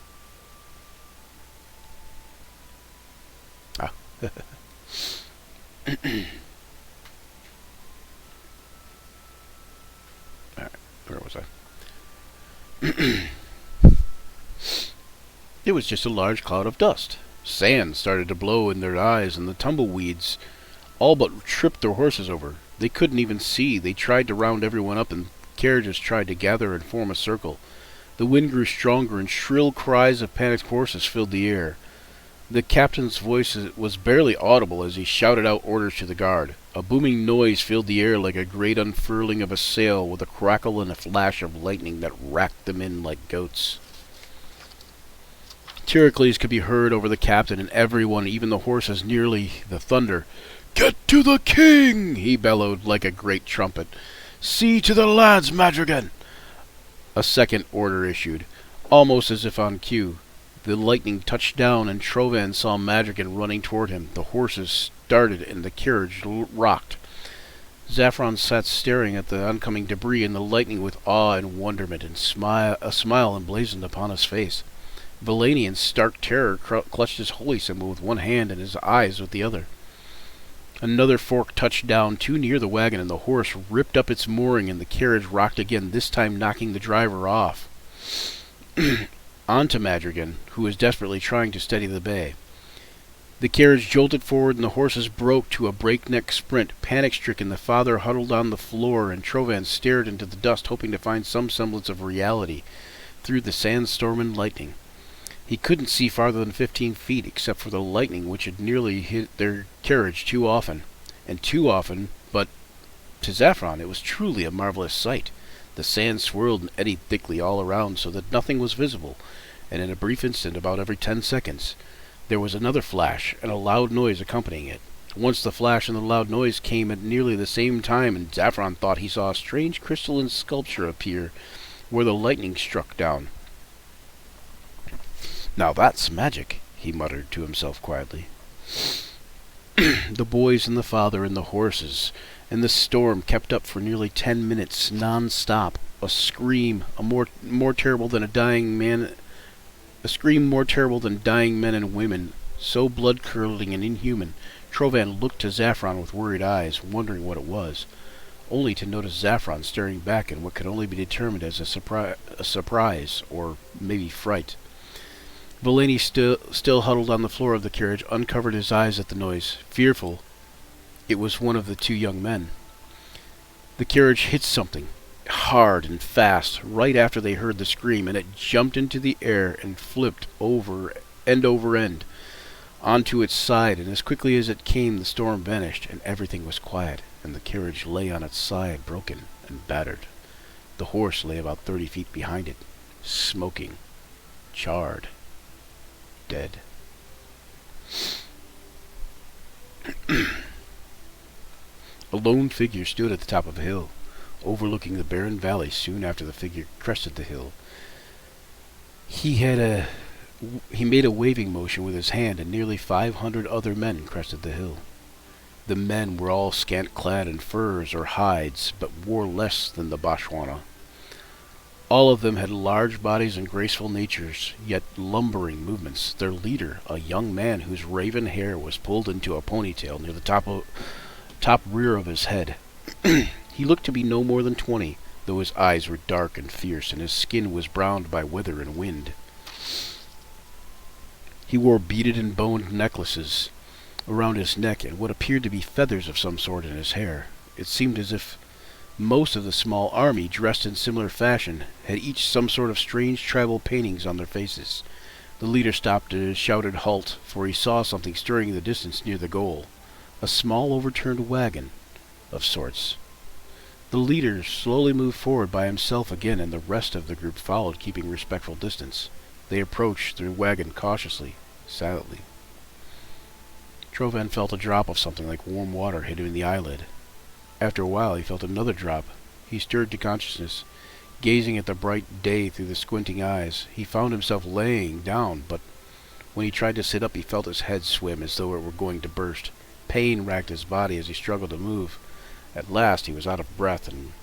Alright, where was I? It was just a large cloud of dust. Sand started to blow in their eyes, and the tumbleweeds all but tripped their horses over. They couldn't even see. They tried to round everyone up, and carriages tried to gather and form a circle. The wind grew stronger, and shrill cries of panicked horses filled the air. The captain's voice was barely audible as he shouted out orders to the guard. A booming noise filled the air like a great unfurling of a sail, with a crackle and a flash of lightning that racked the men like goats. Tyrocles could be heard over the captain and everyone, even the horses, nearly the thunder. "Get to the king!" he bellowed like a great trumpet. "See to the lads, Madrigan!" A second order issued, almost as if on cue. The lightning touched down, and Trovan saw Madrigan running toward him. The horses started, and the carriage rocked. Zaffron sat staring at the oncoming debris and the lightning with awe and wonderment, and a smile emblazoned upon his face. Valani, in stark terror, clutched his holy symbol with one hand and his eyes with the other. Another fork touched down too near the wagon, and the horse ripped up its mooring, and the carriage rocked again, this time knocking the driver off. Onto Madrigan, who was desperately trying to steady the bay. The carriage jolted forward, and the horses broke to a breakneck sprint. Panic-stricken, the father huddled on the floor, and Trovan stared into the dust, hoping to find some semblance of reality through the sandstorm and lightning. He couldn't see farther than 15 feet, except for the lightning, which had nearly hit their carriage too often. But to Zaffron it was truly a marvelous sight. The sand swirled and eddied thickly all around, so that nothing was visible, and in a brief instant, about every 10 seconds, there was another flash and a loud noise accompanying it. Once the flash and the loud noise came at nearly the same time, and Zaffron thought he saw a strange crystalline sculpture appear where the lightning struck down. "Now that's magic," he muttered to himself quietly. The boys and the father and the horses and the storm kept up for nearly 10 minutes, non-stop. A scream, more terrible than dying men and women, so blood-curdling and inhuman. Trovan looked to Zaffron with worried eyes, wondering what it was, only to notice Zaffron staring back in what could only be determined as a surprise, or maybe fright. Valani, still huddled on the floor of the carriage, uncovered his eyes at the noise. Fearful, it was one of the two young men. The carriage hit something, hard and fast, right after they heard the scream, and it jumped into the air and flipped over end, onto its side, and as quickly as it came, the storm vanished, and everything was quiet, and the carriage lay on its side, broken and battered. The horse lay about 30 feet behind it, smoking, charred, dead. A lone figure stood at the top of a hill, overlooking the barren valley. Soon after the figure crested the hill, he made a waving motion with his hand, and nearly 500 other men crested the hill. The men were all scant-clad in furs or hides, but wore less than the Botswana. All of them had large bodies and graceful natures, yet lumbering movements. Their leader, a young man whose raven hair was pulled into a ponytail near the top rear of his head. He looked to be no more than 20, though his eyes were dark and fierce, and his skin was browned by weather and wind. He wore beaded and boned necklaces around his neck, and what appeared to be feathers of some sort in his hair. It seemed as if most of the small army, dressed in similar fashion, had each some sort of strange tribal paintings on their faces. The leader stopped and shouted halt, for he saw something stirring in the distance near the goal. A small overturned wagon, of sorts. The leader slowly moved forward by himself again, and the rest of the group followed, keeping respectful distance. They approached the wagon cautiously, silently. Trovan felt a drop of something like warm water hit him in the eyelid. After a while he felt another drop. He stirred to consciousness, gazing at the bright day through the squinting eyes. He found himself laying down, but when he tried to sit up he felt his head swim as though it were going to burst. Pain racked his body as he struggled to move. At last he was out of breath and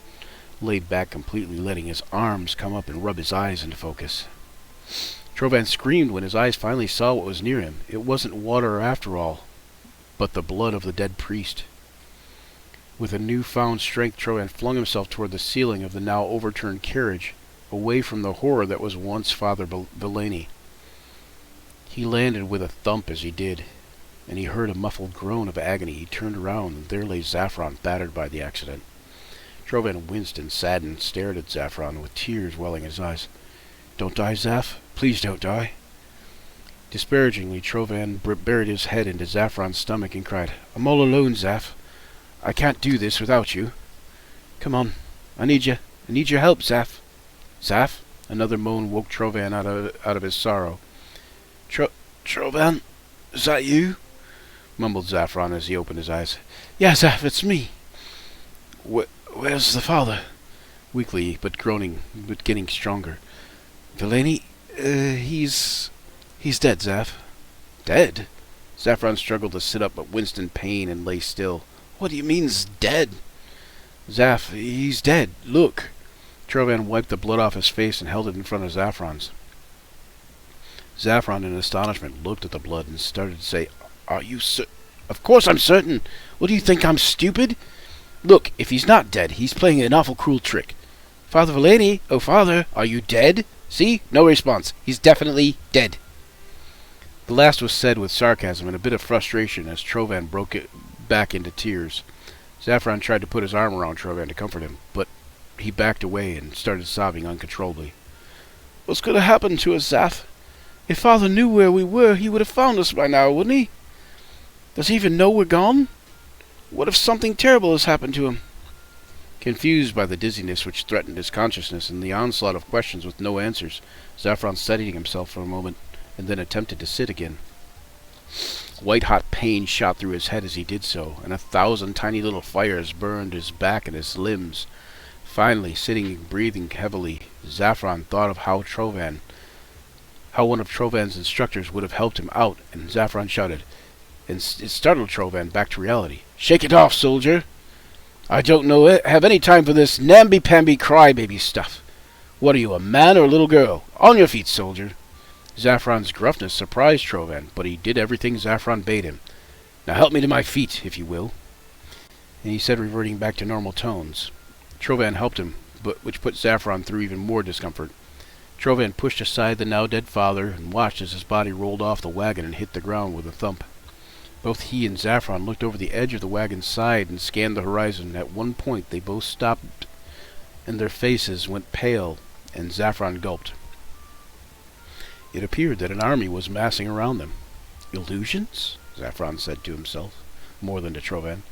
laid back completely, letting his arms come up and rub his eyes into focus. Trovan screamed when his eyes finally saw what was near him. It wasn't water after all, but the blood of the dead priest. With a newfound strength, Trovan flung himself toward the ceiling of the now overturned carriage, away from the horror that was once Father Valani. He landed with a thump as he did, and he heard a muffled groan of agony. He turned around, and there lay Zaffron, battered by the accident. Trovan winced and saddened, stared at Zaffron with tears welling in his eyes. Don't die, Zaph. Please don't die. Disparagingly, Trovan buried his head into Zaffron's stomach and cried, I'm all alone, Zaph. I can't do this without you. Come on. I need you. I need your help, Zaph. Zaph? Another moan woke Trovan out of his sorrow. Trovan? Is that you? Mumbled Zaffron as he opened his eyes. Yeah, Zaph, it's me. Where's the father? Weakly, but getting stronger. Delaney? He's dead, Zaph. Dead? Zaffron struggled to sit up, but winced in pain and lay still. What do you mean's dead? Zaph, he's dead. Look. Trovan wiped the blood off his face and held it in front of Zaffron's. Zaffron, in astonishment, looked at the blood and started to say, Are you certain? Of course I'm certain. What do you think, I'm stupid? Look, if he's not dead, he's playing an awful cruel trick. Father Valeni, oh father, are you dead? See? No response. He's definitely dead. The last was said with sarcasm and a bit of frustration as Trovan broke it back into tears. Zaffron tried to put his arm around Trovan to comfort him, but he backed away and started sobbing uncontrollably. What's going to happen to us, Zaph? If Father knew where we were, he would have found us by now, wouldn't he? Does he even know we're gone? What if something terrible has happened to him? Confused by the dizziness which threatened his consciousness and the onslaught of questions with no answers, Zaffron steadied himself for a moment and then attempted to sit again. White-hot pain shot through his head as he did so, and 1,000 tiny little fires burned his back and his limbs. Finally, sitting and breathing heavily, Zaffron thought of how one of Trovan's instructors would have helped him out, and Zaffron shouted, and it startled Trovan back to reality. Shake it off, soldier! I don't have any time for this namby-pamby crybaby stuff. What are you, a man or a little girl? On your feet, soldier! Zaffron's gruffness surprised Trovan, but he did everything Zaffron bade him. Now help me to my feet, if you will. And he said, reverting back to normal tones. Trovan helped him, which put Zaffron through even more discomfort. Trovan pushed aside the now-dead father and watched as his body rolled off the wagon and hit the ground with a thump. Both he and Zaffron looked over the edge of the wagon's side and scanned the horizon. At one point they both stopped, and their faces went pale, and Zaffron gulped. It appeared that an army was massing around them. Illusions? Zaffron said to himself, more than to Trovan.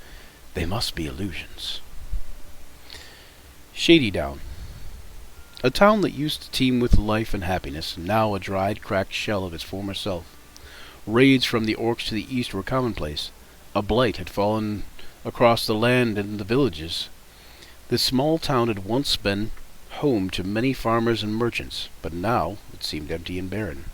They must be illusions. Shady Down. A town that used to teem with life and happiness, now a dried, cracked shell of its former self. Raids from the orcs to the east were commonplace. A blight had fallen across the land and the villages. This small town had once been home to many farmers and merchants, but now it seemed empty and barren.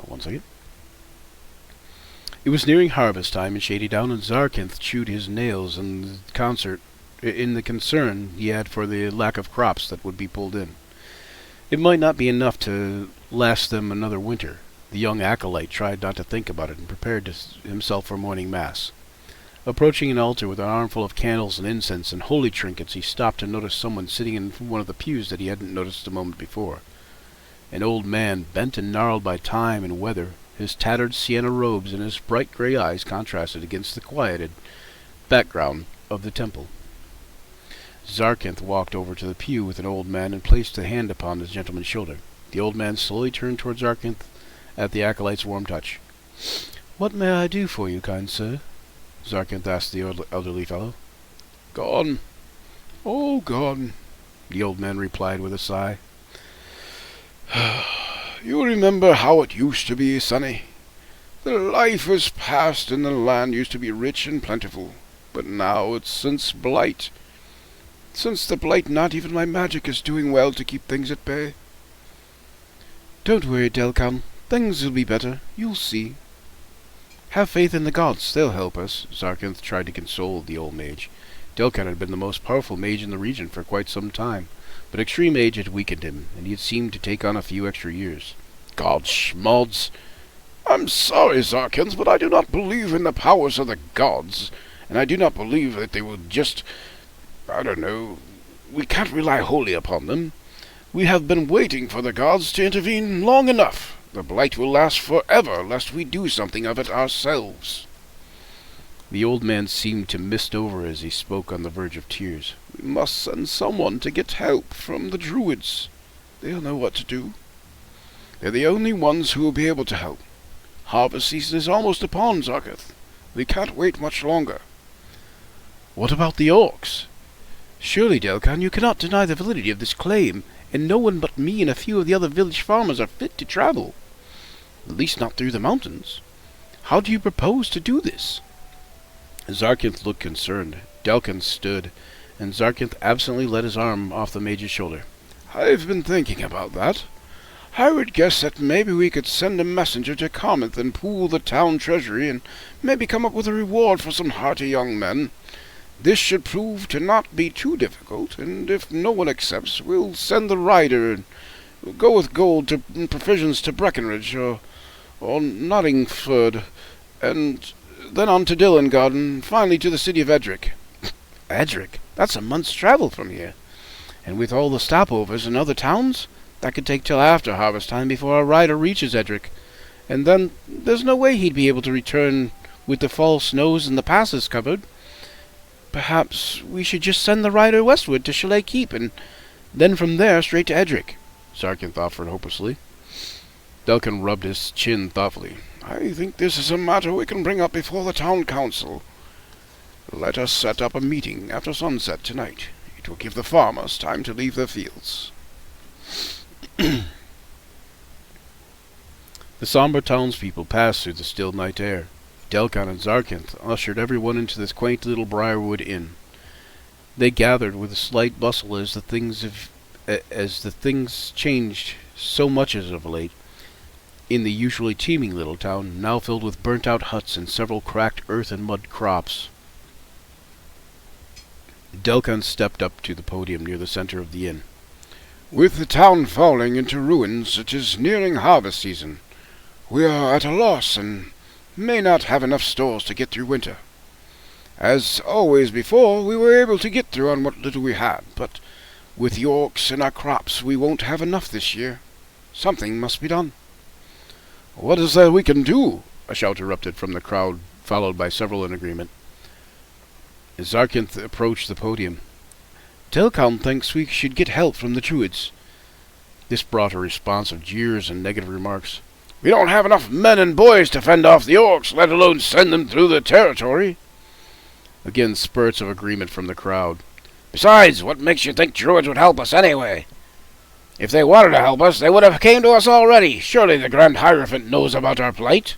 One second. It was nearing harvest time in Shady Down, and Zarkinth chewed his nails in the concern he had for the lack of crops that would be pulled in. It might not be enough to last them another winter. The young acolyte tried not to think about it and prepared himself for morning mass. Approaching an altar with an armful of candles and incense and holy trinkets, he stopped to notice someone sitting in one of the pews that he hadn't noticed a moment before. An old man, bent and gnarled by time and weather, his tattered sienna robes and his bright gray eyes contrasted against the quieted background of the temple. Zarkinth walked over to the pew with an old man and placed a hand upon the gentleman's shoulder. The old man slowly turned towards Zarkinth at the acolyte's warm touch. "What may I do for you, kind sir?" Zarkinth asked the elderly fellow. "Gone. Oh, gone," the old man replied with a sigh. "You remember how it used to be, sonny? The life was past and the land used to be rich and plentiful. But now it's since blight. Since the blight, not even my magic is doing well to keep things at bay." "Don't worry, Delcan. Things will be better. You'll see. Have faith in the gods. They'll help us." Zarkinth tried to console the old mage. Delcan had been the most powerful mage in the region for quite some time, but extreme age had weakened him, and he had seemed to take on a few extra years. "God schmods! I'm sorry, Zarkinth, but I do not believe in the powers of the gods, and I do not believe that they will just... I don't know... We can't rely wholly upon them. We have been waiting for the gods to intervene long enough. The blight will last forever, lest we do something of it ourselves." The old man seemed to mist over as he spoke, on the verge of tears. "We must send someone to get help from the druids. They'll know what to do. They're the only ones who will be able to help. Harvest season is almost upon, Zarketh. We can't wait much longer." "What about the orcs? Surely, Delcan, you cannot deny the validity of this claim, and no one but me and a few of the other village farmers are fit to travel. At least not through the mountains. How do you propose to do this?" Zarkith looked concerned. Delcan stood, and Zarkith absently let his arm off the mage's shoulder. "I've been thinking about that. I would guess that maybe we could send a messenger to Carmouth and pool the town treasury and maybe come up with a reward for some hearty young men. This should prove to not be too difficult, and if no one accepts, we'll send the rider and go with gold and provisions to Breckenridge or Nottingford, and then on to Dillingard, and finally to the city of Edric." "Edric? That's a month's travel from here. And with all the stopovers in other towns, that could take till after harvest time before our rider reaches Edric. And then there's no way he'd be able to return with the fall snows and the passes covered. Perhaps we should just send the rider westward to Chalet Keep, and then from there straight to Edric," Zarkith offered hopelessly. Delcan rubbed his chin thoughtfully. "I think this is a matter we can bring up before the town council. Let us set up a meeting after sunset tonight. It will give the farmers time to leave their fields." The somber townspeople passed through the still night air. Delcan and Zarkith ushered everyone into this quaint little Briarwood inn. They gathered with a slight bustle as the things changed so much as of late in the usually teeming little town, now filled with burnt-out huts and several cracked earth and mud crops. Delcan stepped up to the podium near the center of the inn. "With the town falling into ruins, it is nearing harvest season. We are at a loss and may not have enough stores to get through winter. As always before, we were able to get through on what little we had, but with the orcs and our crops, we won't have enough this year. Something must be done." "What is there we can do?" a shout erupted from the crowd, followed by several in agreement. As Zarkith approached the podium, "Delcan thinks we should get help from the druids." This brought a response of jeers and negative remarks. "We don't have enough men and boys to fend off the orcs, let alone send them through the territory." Again, spurts of agreement from the crowd. "Besides, what makes you think druids would help us anyway? If they wanted to help us, they would have came to us already. Surely the Grand Hierophant knows about our plight."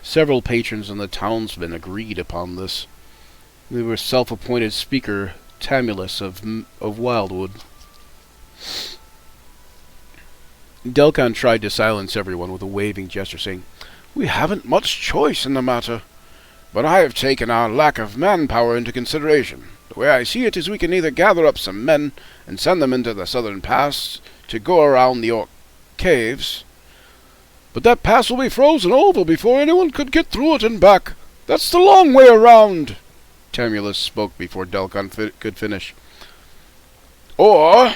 Several patrons and the townsmen agreed upon this. They were self-appointed speaker Tamulus of Wildwood. Delcan tried to silence everyone with a waving gesture, saying, "We haven't much choice in the matter, but I have taken our lack of manpower into consideration. The way I see it is we can either gather up some men and send them into the southern pass to go around the orc caves. But that pass will be frozen over before anyone could get through it and back. That's the long way around." Tamulus spoke before Delcan could finish. "Or,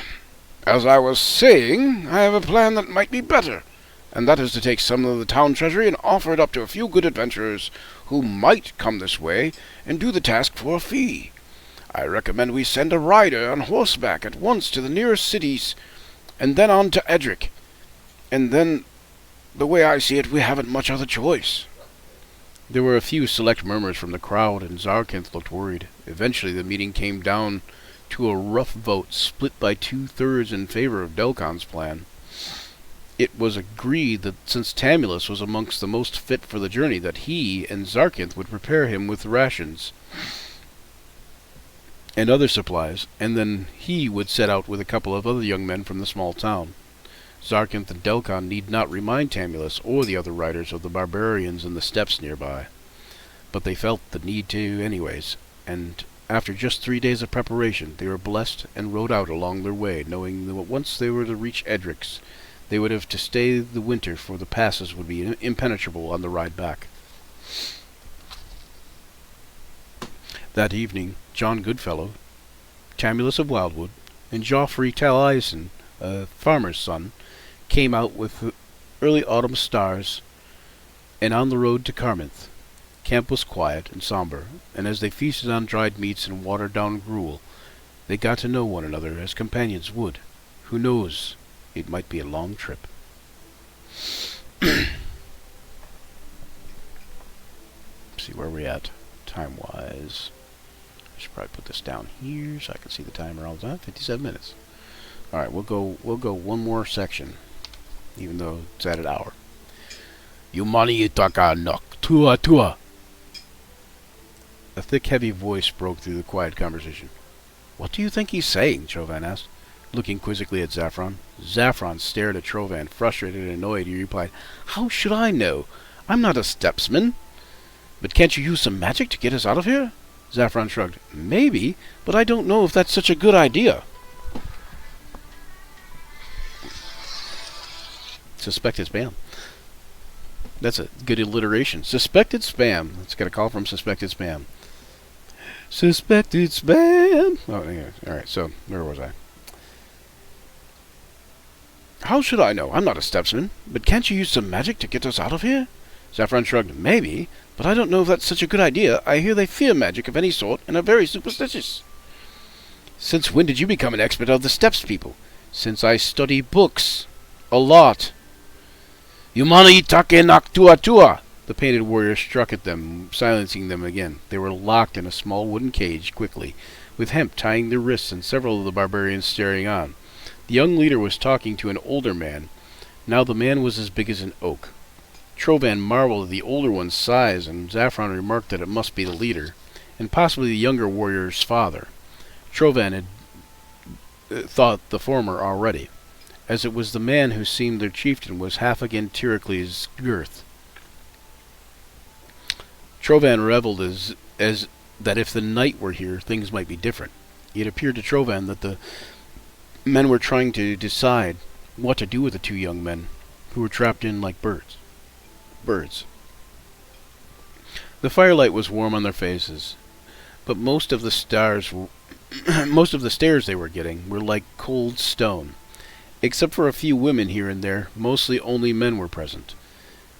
as I was saying, I have a plan that might be better, and that is to take some of the town treasury and offer it up to a few good adventurers who might come this way and do the task for a fee. I recommend we send a rider on horseback at once to the nearest cities, and then on to Edric. And then, the way I see it, we haven't much other choice." There were a few select murmurs from the crowd, and Zarkith looked worried. Eventually the meeting came down to a rough vote, split by 2/3 in favor of Delcan's plan. It was agreed that since Tamulus was amongst the most fit for the journey, that he and Zarkith would prepare him with rations and other supplies, and then he would set out with a couple of other young men from the small town. Zarkith and Delcan need not remind Tamulus or the other riders of the barbarians in the steppes nearby, but they felt the need to anyways, and after just 3 days of preparation, they were blessed and rode out along their way, knowing that once they were to reach Edric's, they would have to stay the winter, for the passes would be impenetrable on the ride back. That evening, John Goodfellow, Tamulus of Wildwood, and Geoffrey Taliesin, a farmer's son, came out with early autumn stars, and on the road to Carminth. Camp was quiet and somber, and as they feasted on dried meats and watered-down gruel, they got to know one another as companions would. Who knows? It might be a long trip. See where we're at time-wise. I should probably put this down here so I can see the timer all the time. 57 minutes. All right, we'll go one more section, even though it's at an hour. Yumani itaka nok tua tua. A thick, heavy voice broke through the quiet conversation. What do you think he's saying? Trovan asked, looking quizzically at Zaffron. Zaffron stared at Trovan, frustrated and annoyed. He replied, How should I know? I'm not a stepsman. But can't you use some magic to get us out of here? Zaffron shrugged. Maybe, but I don't know if that's such a good idea. Suspected spam. That's a good alliteration. Suspected spam. Let's get a call from suspected spam. Suspected spam. Oh, yeah. All right. So where was I? How should I know? I'm not a stepsman. But can't you use some magic to get us out of here? Zaffron shrugged. Maybe, but I don't know if that's such a good idea. I hear they fear magic of any sort and are very superstitious. Since when did you become an expert of the steps people? Since I study books. A lot. Yumani take nak tua tua. The painted warrior struck at them, silencing them again. They were locked in a small wooden cage quickly, with hemp tying their wrists and several of the barbarians staring on. The young leader was talking to an older man. Now the man was as big as an oak. Trovan marveled at the older one's size, and Zaffron remarked that it must be the leader, and possibly the younger warrior's father. Trovan had thought the former already, as it was the man who seemed their chieftain was half again Tyrocles' girth. Trovan reveled as that if the knight were here, things might be different. It appeared to Trovan that the men were trying to decide what to do with the two young men, who were trapped in like birds. The firelight was warm on their faces, but most of the stares they were getting were like cold stone. Except for a few women here and there, mostly only men were present.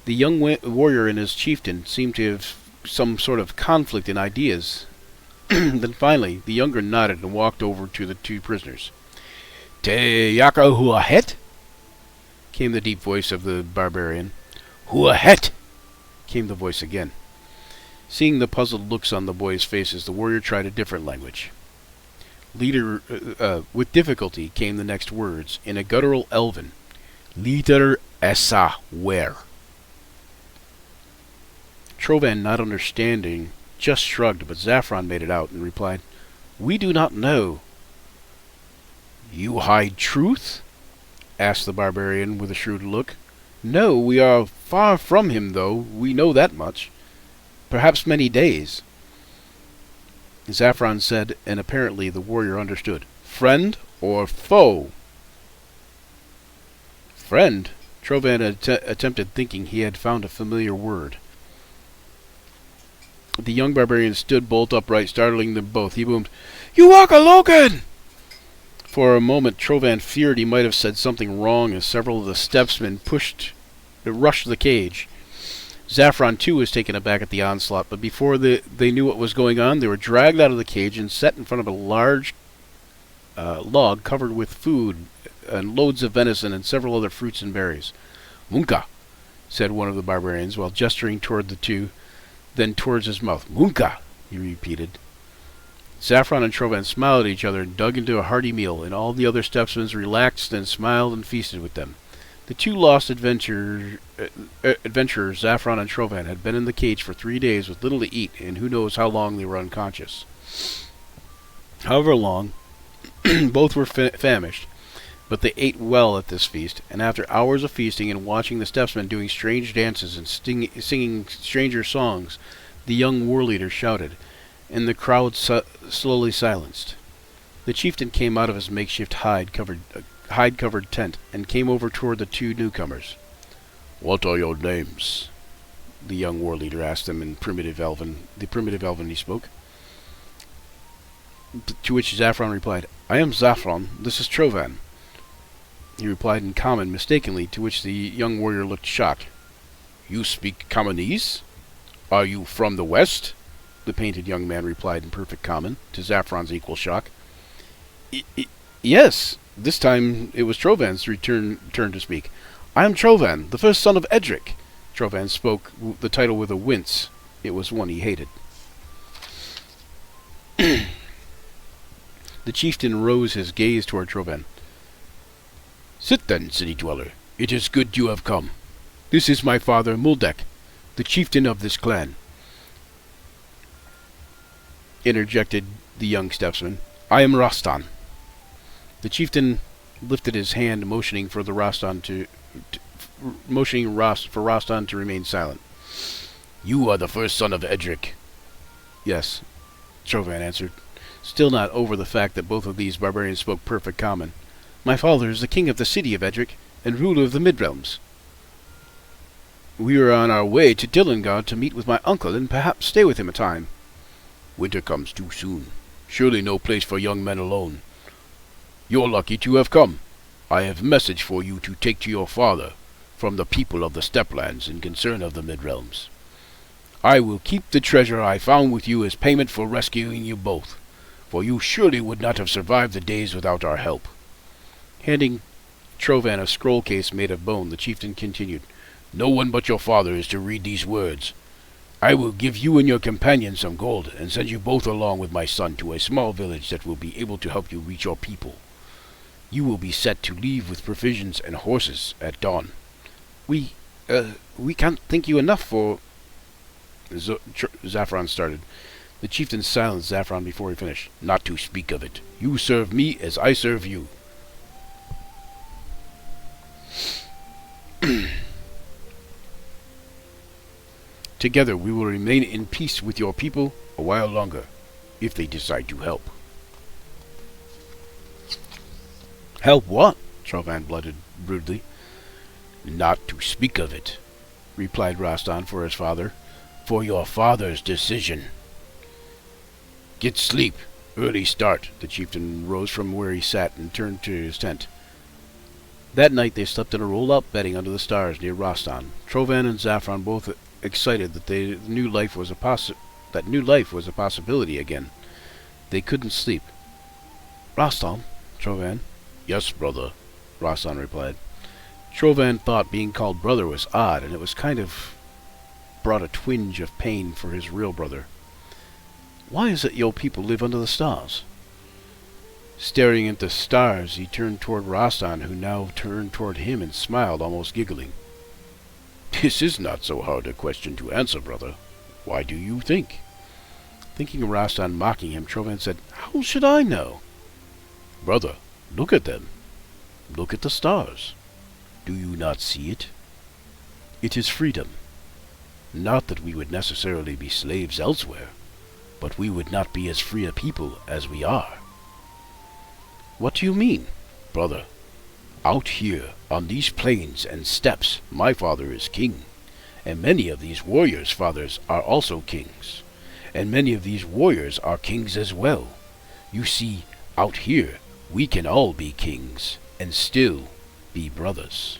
The young warrior and his chieftain seemed to have some sort of conflict in ideas. Then finally, the younger nodded and walked over to the two prisoners. Te yaka hua het? Came the deep voice of the barbarian. Hua het? Came the voice again. Seeing the puzzled looks on the boys' faces, the warrior tried a different language. With difficulty came the next words, in a guttural elven. Liter essa where? Trovan, not understanding, just shrugged, but Zaffron made it out and replied, We do not know. You hide truth? Asked the barbarian with a shrewd look. No, we are far from him, though, we know that much. Perhaps many days. Zaffron said, and apparently the warrior understood. Friend or foe? Friend? Trovan attempted thinking he had found a familiar word. The young barbarian stood bolt upright, startling them both. He boomed, You walk a Logan! For a moment, Trovan feared he might have said something wrong as several of the stepsmen rushed the cage. Zaffron, too, was taken aback at the onslaught, but before they knew what was going on, they were dragged out of the cage and set in front of a large log covered with food and loads of venison and several other fruits and berries. Munka, said one of the barbarians, while gesturing toward the two, then towards his mouth. Munka, he repeated. Zaffron and Trovan smiled at each other and dug into a hearty meal, and all the other stepsmen relaxed and smiled and feasted with them. The two lost adventurers, Zaffron and Trovan, had been in the cage for 3 days with little to eat, and who knows how long they were unconscious. However long, both were famished, but they ate well at this feast, and after hours of feasting and watching the stepsmen doing strange dances and singing stranger songs, the young war leader shouted, and the crowd slowly silenced. The chieftain came out of his makeshift hide-covered tent and came over toward the two newcomers. What are your names? The young war leader asked them in primitive elven. The primitive elven he spoke. To which Zaffron replied, I am Zaffron. This is Trovan. he replied in common mistakenly, to which the young warrior looked shocked. You speak Commonese? Are you from the West? The painted young man replied in perfect common, to Zaffron's equal shock. Yes. This time it was Trovan's turn to speak. I am Trovan, the first son of Edric. Trovan spoke the title with a wince. It was one he hated. The chieftain rose his gaze toward Trovan. Sit then, city dweller. It is good you have come. This is my father Muldek, the chieftain of this clan. Interjected the young steppsman. I am Rastan. The chieftain lifted his hand, motioning for Rastan to remain silent. You are the first son of Edric. Yes, Trovan answered, still not over the fact that both of these barbarians spoke perfect common. My father is the king of the city of Edric, and ruler of the Mid-Realms. We are on our way to Dillengard to meet with my uncle and perhaps stay with him a time. Winter comes too soon. Surely no place for young men alone. You're lucky to have come. I have a message for you to take to your father, from the people of the Steplands in concern of the Mid-Realms. I will keep the treasure I found with you as payment for rescuing you both, for you surely would not have survived the days without our help. Handing Trovan a scroll case made of bone, the chieftain continued, No one but your father is to read these words. I will give you and your companion some gold, and send you both along with my son to a small village that will be able to help you reach your people. You will be set to leave with provisions and horses at dawn. We can't thank you enough for... Zaffron started. The chieftain silenced Zaffron before he finished. Not to speak of it. You serve me as I serve you. Together we will remain in peace with your people a while longer, if they decide to help. Help what? Trovan bluttered rudely. Not to speak of it, replied Rastan for his father. For your father's decision. Get sleep. Early start. The chieftain rose from where he sat and turned to his tent. That night they slept in a rolled-up bedding under the stars near Rastan. Trovan and Zaffron both excited that new life was a possibility again. They couldn't sleep. Rastan, Trovan. Yes, brother, Rastan replied. Trovan thought being called brother was odd, and it was kind of brought a twinge of pain for his real brother. Why is it your people live under the stars? Staring at the stars, he turned toward Rastan, who now turned toward him and smiled, almost giggling. This is not so hard a question to answer, brother. Why do you think? Thinking of Rastan mocking him, Trovan said, How should I know? Brother, look at them. Look at the stars. Do you not see it? It is freedom. Not that we would necessarily be slaves elsewhere, but we would not be as free a people as we are. What do you mean? Brother, out here, on these plains and steppes, my father is king, and many of these warriors' fathers are also kings, and many of these warriors are kings as well. You see, out here, we can all be kings, and still be brothers.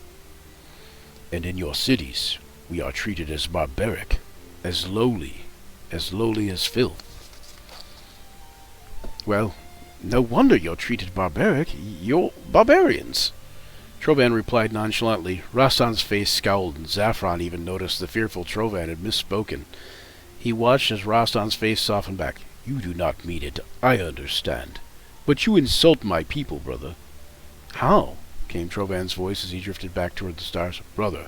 And in your cities, we are treated as barbaric, as lowly as filth. Well, no wonder you're treated barbaric. You're barbarians. Trovan replied nonchalantly. Rastan's face scowled, and Zaffron even noticed the fearful Trovan had misspoken. He watched as Rastan's face softened back. You do not mean it, I understand. But you insult my people, brother. How? Came Trovan's voice as he drifted back toward the stars. Brother,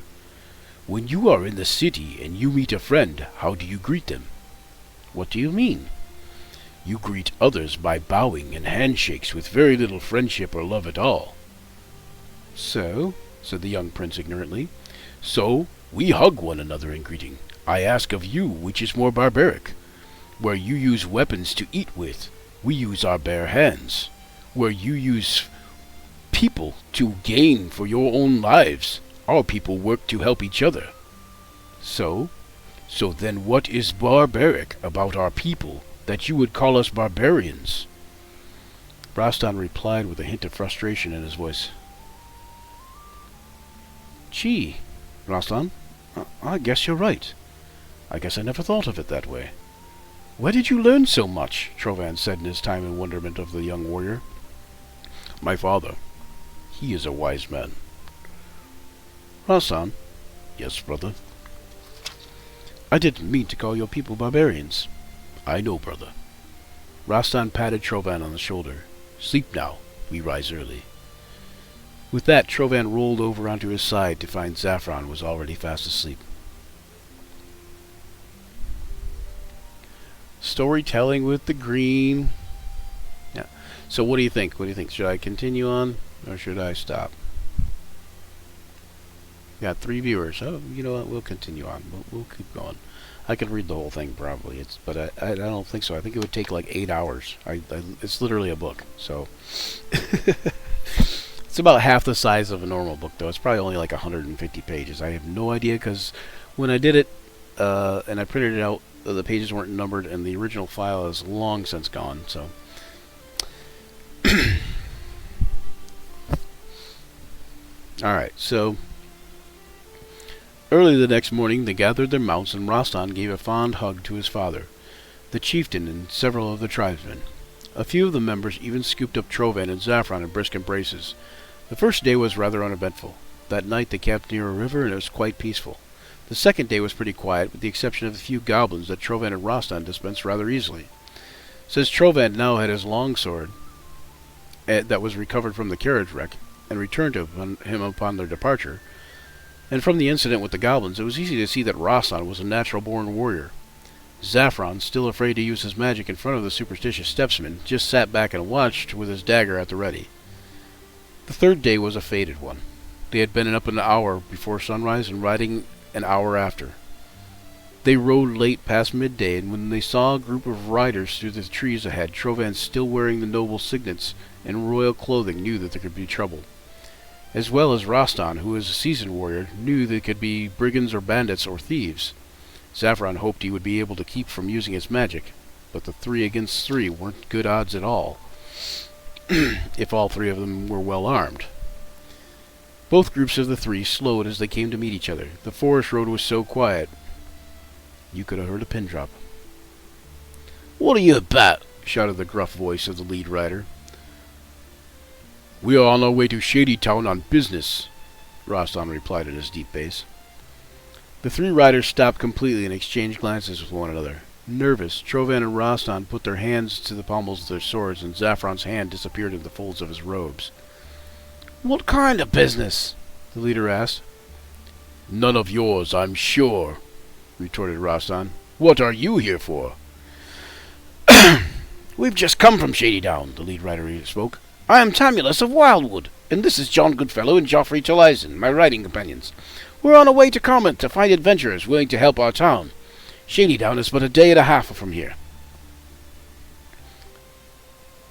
when you are in the city and you meet a friend, how do you greet them? What do you mean? You greet others by bowing and handshakes with very little friendship or love at all. So? Said the young prince ignorantly. So, we hug one another in greeting. I ask of you, which is more barbaric? Where you use weapons to eat with, we use our bare hands. Where you use people to gain for your own lives, our people work to help each other. So? So then what is barbaric about our people that you would call us barbarians? Rastan replied with a hint of frustration in his voice. Gee, Rastan, I guess you're right. I guess I never thought of it that way. Where did you learn so much? Trovan said in his time in wonderment of the young warrior. My father. He is a wise man. Rastan. Yes, brother. I didn't mean to call your people barbarians. I know, brother. Rastan patted Trovan on the shoulder. Sleep now. We rise early. With that, Trovan rolled over onto his side to find Zaffron was already fast asleep. Storytelling with the green. Yeah. So what do you think? What do you think? Should I continue on or should I stop? Got 3 viewers. Oh, you know what? We'll continue on. We'll keep going. I could read the whole thing probably. But I don't think so. I think it would take like 8 hours. It's literally a book. So it's about half the size of a normal book, though. It's probably only like 150 pages. I have no idea because when I did it and I printed it out, the pages weren't numbered, and the original file is long since gone. So, all right. So, early the next morning, they gathered their mounts, and Rastan gave a fond hug to his father, the chieftain, and several of the tribesmen. A few of the members even scooped up Trovan and Zaffron in brisk embraces. The first day was rather uneventful. That night they camped near a river, and it was quite peaceful. The second day was pretty quiet, with the exception of a few goblins that Trovan and Rastan dispensed rather easily. Since Trovan now had his longsword that was recovered from the carriage wreck, and returned to him upon their departure, and from the incident with the goblins, it was easy to see that Rastan was a natural-born warrior. Zaffron, still afraid to use his magic in front of the superstitious stepsman, just sat back and watched with his dagger at the ready. The third day was a fated one. They had been up an hour before sunrise and riding an hour after. They rode late past midday, and when they saw a group of riders through the trees ahead, Trovan, still wearing the noble signets and royal clothing, knew that there could be trouble. As well as Rastan, who was a seasoned warrior, knew they could be brigands or bandits or thieves. Zaffron hoped he would be able to keep from using his magic, but the 3 against 3 weren't good odds at all, if all 3 of them were well armed. Both groups of the 3 slowed as they came to meet each other. The forest road was so quiet, you could have heard a pin drop. "What are you about?" shouted the gruff voice of the lead rider. "We are on our way to Shady Town on business," Rastan replied in his deep bass. The 3 riders stopped completely and exchanged glances with one another. Nervous, Trovan and Rastan put their hands to the pommels of their swords, and Zaffron's hand disappeared in the folds of his robes. "What kind of business?" the leader asked. "None of yours, I'm sure," retorted Rastan. "What are you here for?" "We've just come from Shady Down," the lead rider spoke. "I am Tamulus of Wildwood, and this is John Goodfellow and Joffrey Tolizon, my riding companions. We're on our way to Carmont to find adventurers willing to help our town. Shady Down is but a day and a half from here."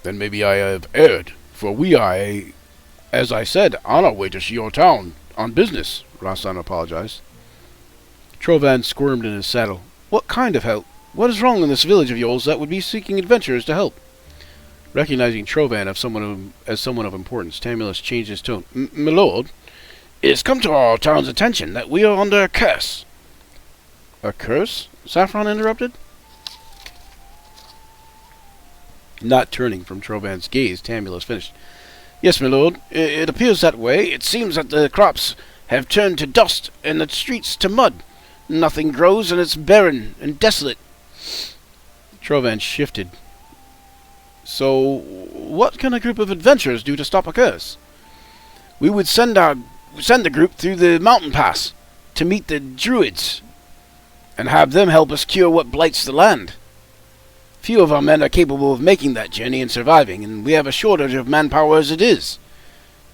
"Then maybe I have erred, for we are, as I said, on our way to your town on business," Rastan apologized. Trovan squirmed in his saddle. "What kind of help? What is wrong in this village of yours that would be seeking adventurers to help?" Recognizing Trovan as someone of importance, Tamulus changed his tone. "My lord, it has come to our town's attention that we are under a curse." "A curse?" Zaffron interrupted. Not turning from Trovan's gaze, Tamulus finished. "Yes, my lord, it appears that way. It seems that the crops have turned to dust and the streets to mud. Nothing grows, and it's barren and desolate." Trovan shifted. "So, what can a group of adventurers do to stop a curse?" "We would send the group through the mountain pass to meet the druids and have them help us cure what blights the land. Few of our men are capable of making that journey and surviving, and we have a shortage of manpower as it is.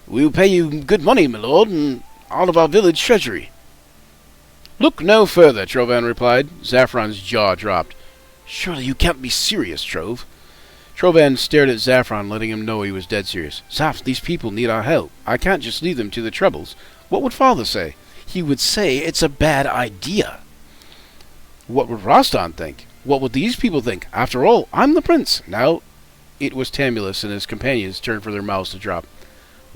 We will pay you good money, my lord, and all of our village treasury." "Look no further," Trovan replied. Zaffron's jaw dropped. "Surely you can't be serious, Trove." Trovan stared at Zaffron, letting him know he was dead serious. "Zaff, these people need our help. I can't just leave them to the troubles. What would father say?" "He would say it's a bad idea." "What would Rastan think? What would these people think? After all, I'm the prince." Now it was Tamulus and his companions' turn for their mouths to drop.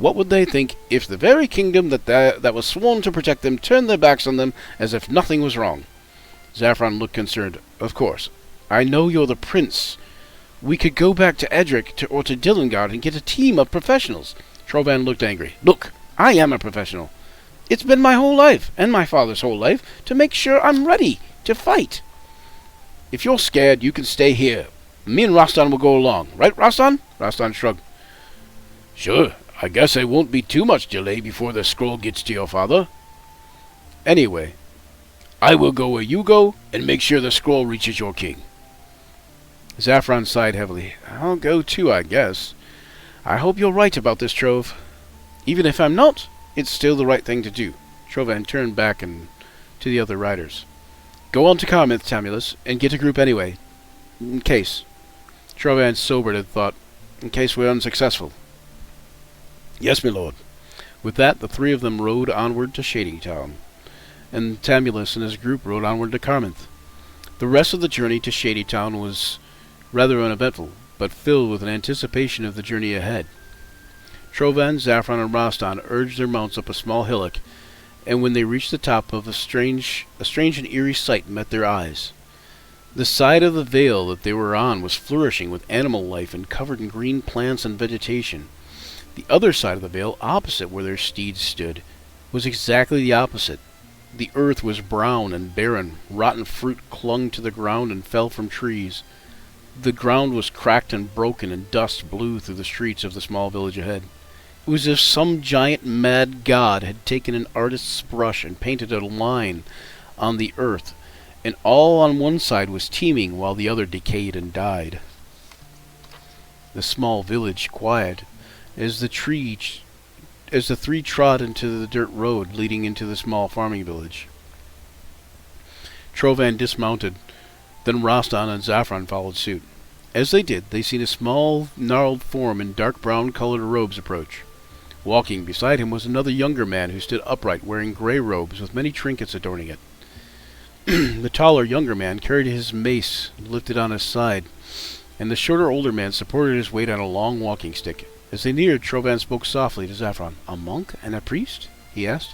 What would they think if the very kingdom that was sworn to protect them turned their backs on them as if nothing was wrong? Zaffron looked concerned. Of course. I know you're the prince. We could go back to Edric or to Dillengard and get a team of professionals. Trovan looked angry. Look, I am a professional. It's been my whole life, and my father's whole life, to make sure I'm ready to fight. If you're scared, you can stay here. Me and Rastan will go along. Right, Rastan? Rastan shrugged. Sure. I guess it won't be too much delay before the scroll gets to your father. Anyway, I will go where you go and make sure the scroll reaches your king. Zaffron sighed heavily. I'll go too, I guess. I hope you're right about this, Trove. Even if I'm not, it's still the right thing to do. Trovan turned back to the other riders. Go on to Carmith, Tamulus, and get a group anyway. In case. Trovan sobered and thought, in case we're unsuccessful. Yes, my lord. With that, the three of them rode onward to Shady Town, and Tamulus and his group rode onward to Carmith. The rest of the journey to Shady Town was rather uneventful, but filled with an anticipation of the journey ahead. Trovan, Zaffron, and Rastan urged their mounts up a small hillock, and when they reached the top of a strange and eerie sight met their eyes. The side of the vale that they were on was flourishing with animal life and covered in green plants and vegetation. The other side of the vale, opposite where their steeds stood, was exactly the opposite. The earth was brown and barren. Rotten fruit clung to the ground and fell from trees. The ground was cracked and broken, and dust blew through the streets of the small village ahead. It was as if some giant mad god had taken an artist's brush and painted a line on the earth, and all on one side was teeming while the other decayed and died. The small village quiet as the three trod into the dirt road leading into the small farming village. Trovan dismounted, then Rastan and Zaffron followed suit. As they did, they seen a small, gnarled form in dark brown-colored robes approach. Walking beside him was another younger man who stood upright, wearing gray robes with many trinkets adorning it. The taller, younger man carried his mace lifted on his side, and the shorter, older man supported his weight on a long walking stick. As they neared, Trovan spoke softly to Zaffron. A monk and a priest? He asked.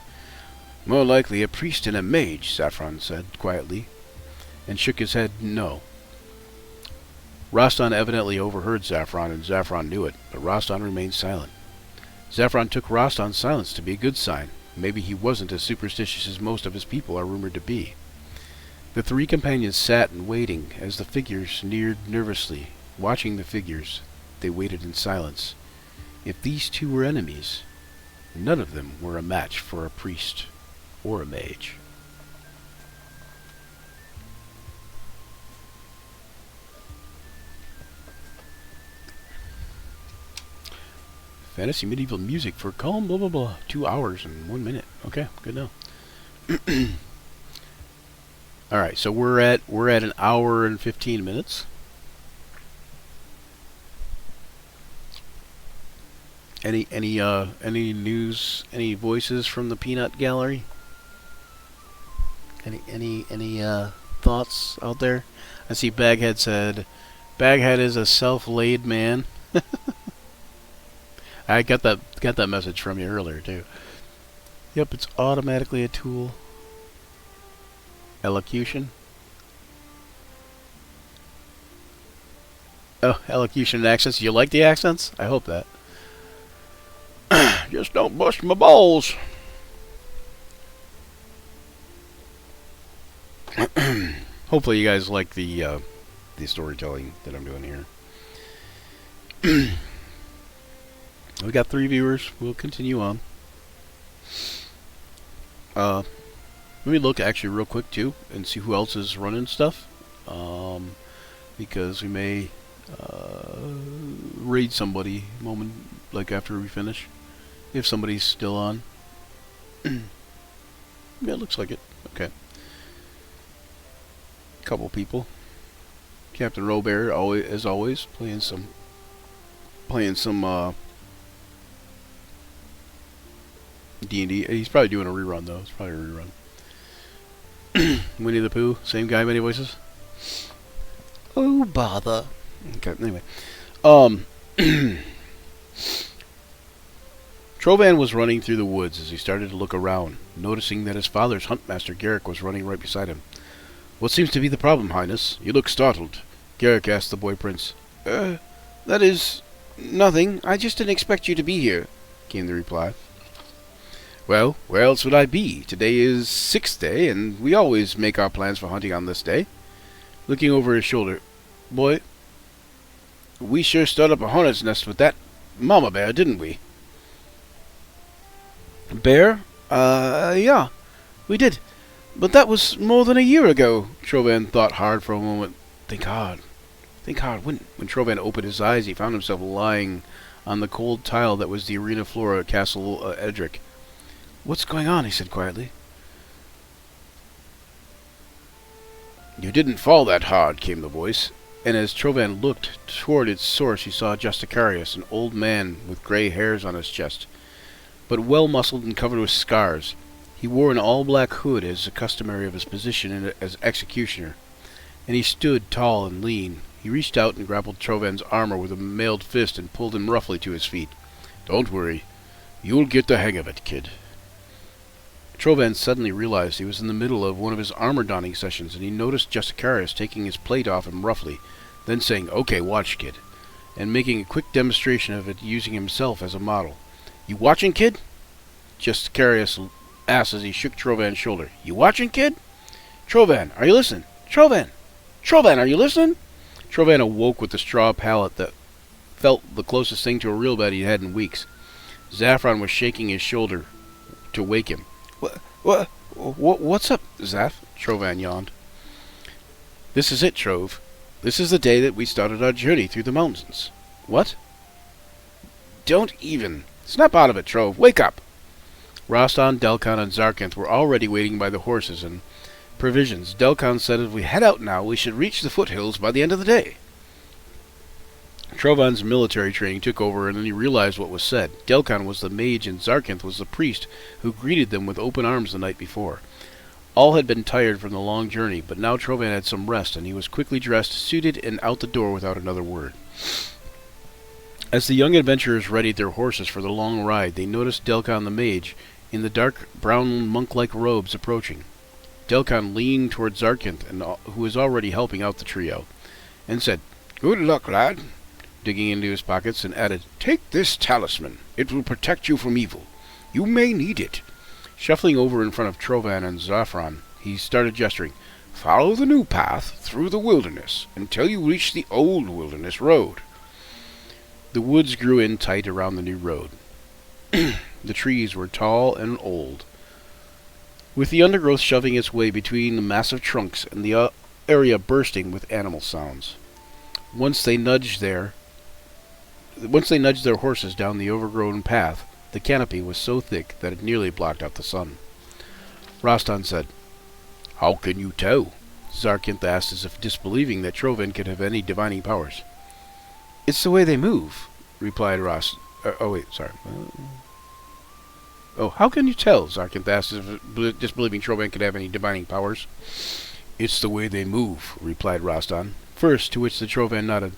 More likely a priest and a mage, Zaffron said quietly, and shook his head no. Rastan evidently overheard Zaffron, and Zaffron knew it, but Rastan remained silent. Zaffron took Rastan's silence to be a good sign. Maybe he wasn't as superstitious as most of his people are rumored to be. The three companions sat and waiting as the figures neared nervously. Watching the figures, they waited in silence. If these two were enemies, none of them were a match for a priest or a mage. Fantasy medieval music for calm, blah blah blah. 2 hours and 1 minute. Okay, good now. All right, so we're at an hour and 15 minutes. Any news? Any voices from the peanut gallery? Any thoughts out there? I see Baghead said, Baghead is a self-laid man. I got that message from you earlier too. Yep, it's automatically a tool. Elocution. Oh, elocution and accents. You like the accents? I hope that. Just don't bust my balls. Hopefully you guys like the storytelling that I'm doing here. We got 3 viewers. We'll continue on. Let me look actually real quick too and see who else is running stuff. Because we may raid somebody like after we finish. If somebody's still on. Yeah, it looks like it. Okay. Couple people. Captain Robert, as always, playing some D&D. He's probably doing a rerun though. It's probably a rerun. Winnie the Pooh, same guy, many voices. Oh bother. Okay. Anyway, Trovan was running through the woods as he started to look around, noticing that his father's huntmaster Garrick was running right beside him. "What seems to be the problem, Highness? You look startled," Garrick asked the boy prince. That is nothing. I just didn't expect you to be here," came the reply. "Well, where else would I be? Today is 6th day, and we always make our plans for hunting on this day." Looking over his shoulder, "Boy, we sure started up a hornet's nest with that mama bear, didn't we?" "Bear? Yeah, we did. But that was more than a year ago." Trovan thought hard for a moment. Think hard. When Trovan opened his eyes, he found himself lying on the cold tile that was the arena floor at Castle Edric. "What's going on?" he said quietly. "You didn't fall that hard," came the voice, and as Trovan looked toward its source, he saw Justicarius, an old man with gray hairs on his chest, but well-muscled and covered with scars. He wore an all-black hood as customary of his position as executioner, and he stood tall and lean. He reached out and grappled Trovan's armor with a mailed fist and pulled him roughly to his feet. "Don't worry. You'll get the hang of it, kid." Trovan suddenly realized he was in the middle of one of his armor-donning sessions, and he noticed Justicarius taking his plate off him roughly, then saying, "Okay, watch, kid," and making a quick demonstration of it using himself as a model. "You watching, kid?" Justicarius asked as he shook Trovan's shoulder. "You watching, kid? Trovan, are you listening? Trovan, are you listening?" Trovan awoke with the straw pallet that felt the closest thing to a real bed he had in weeks. Zaffron was shaking his shoulder to wake him. What's up, Zaff?" Trovan yawned. "This is it, Trove. This is the day that we started our journey through the mountains." "What?" "Don't even. Snap out of it, Trove. Wake up." Rostan, Delcon, and Zarkinth were already waiting by the horses and provisions. Delcon said if we head out now, we should reach the foothills by the end of the day. Trovan's military training took over, and then he realized what was said. Delcon was the mage, and Zarkinth was the priest who greeted them with open arms the night before. All had been tired from the long journey, but now Trovan had some rest, and he was quickly dressed, suited, and out the door without another word. As the young adventurers readied their horses for the long ride, they noticed Delcon the mage, in the dark brown monk-like robes, approaching. Delcon leaned toward Zarkinth, who was already helping out the trio, and said, "Good luck, lad," digging into his pockets, and added, "Take this talisman. It will protect you from evil. You may need it." Shuffling over in front of Trovan and Zaffron, he started gesturing. "Follow the new path through the wilderness until you reach the old wilderness road." The woods grew in tight around the new road. The trees were tall and old, with the undergrowth shoving its way between the massive trunks and the area bursting with animal sounds. Once they nudged their horses down the overgrown path, the canopy was so thick that it nearly blocked out the sun. Rostan said, "How can you tell?" Zarkinth asked, as if disbelieving that Trovan could have any divining powers. "It's the way they move," replied how can you tell?" Zarkinth asked, as if disbelieving Trovan could have any divining powers. "It's the way they move," replied Rostan. First, to which the Trovan nodded.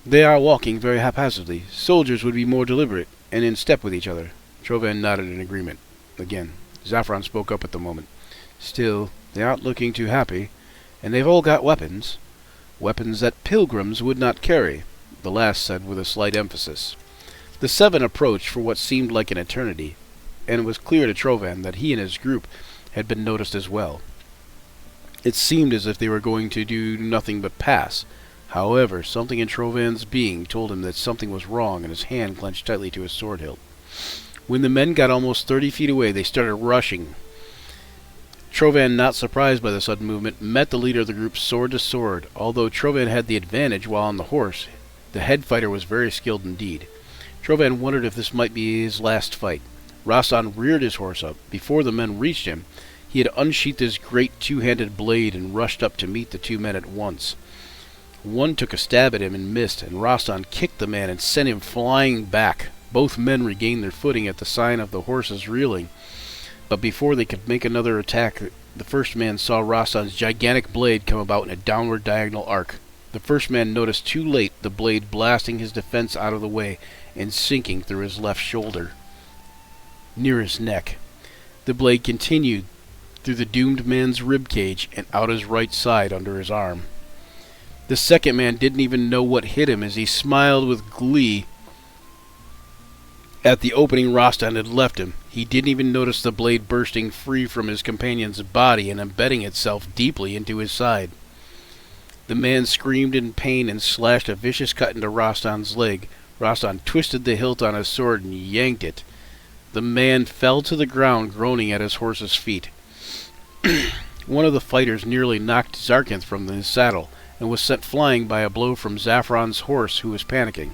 "They are walking very haphazardly. Soldiers would be more deliberate, and in step with each other." Trovan nodded in agreement. Again, Zaffron spoke up at the moment. "Still, they aren't looking too happy, and they've all got weapons. Weapons that pilgrims would not carry," the last said with a slight emphasis. The seven approached for what seemed like an eternity, and it was clear to Trovan that he and his group had been noticed as well. It seemed as if they were going to do nothing but pass. However, something in Trovan's being told him that something was wrong, and his hand clenched tightly to his sword hilt. When the men got almost 30 feet away, they started rushing. Trovan, not surprised by the sudden movement, met the leader of the group sword to sword. Although Trovan had the advantage while on the horse, the head fighter was very skilled indeed. Trovan wondered if this might be his last fight. Rostan reared his horse up. Before the men reached him, he had unsheathed his great two-handed blade and rushed up to meet the two men at once. One took a stab at him and missed, and Rostan kicked the man and sent him flying back. Both men regained their footing at the sign of the horses reeling, but before they could make another attack, the first man saw Rostan's gigantic blade come about in a downward diagonal arc. The first man noticed too late the blade blasting his defense out of the way and sinking through his left shoulder. near his neck. The blade continued through the doomed man's rib cage and out his right side under his arm. The second man didn't even know what hit him as he smiled with glee at the opening Rostan had left him. He didn't even notice the blade bursting free from his companion's body and embedding itself deeply into his side. The man screamed in pain and slashed a vicious cut into Rostan's leg. Rostan twisted the hilt on his sword and yanked it. The man fell to the ground, groaning at his horse's feet. One of the fighters nearly knocked Zarkinth from his saddle and was sent flying by a blow from Zaffron's horse, who was panicking.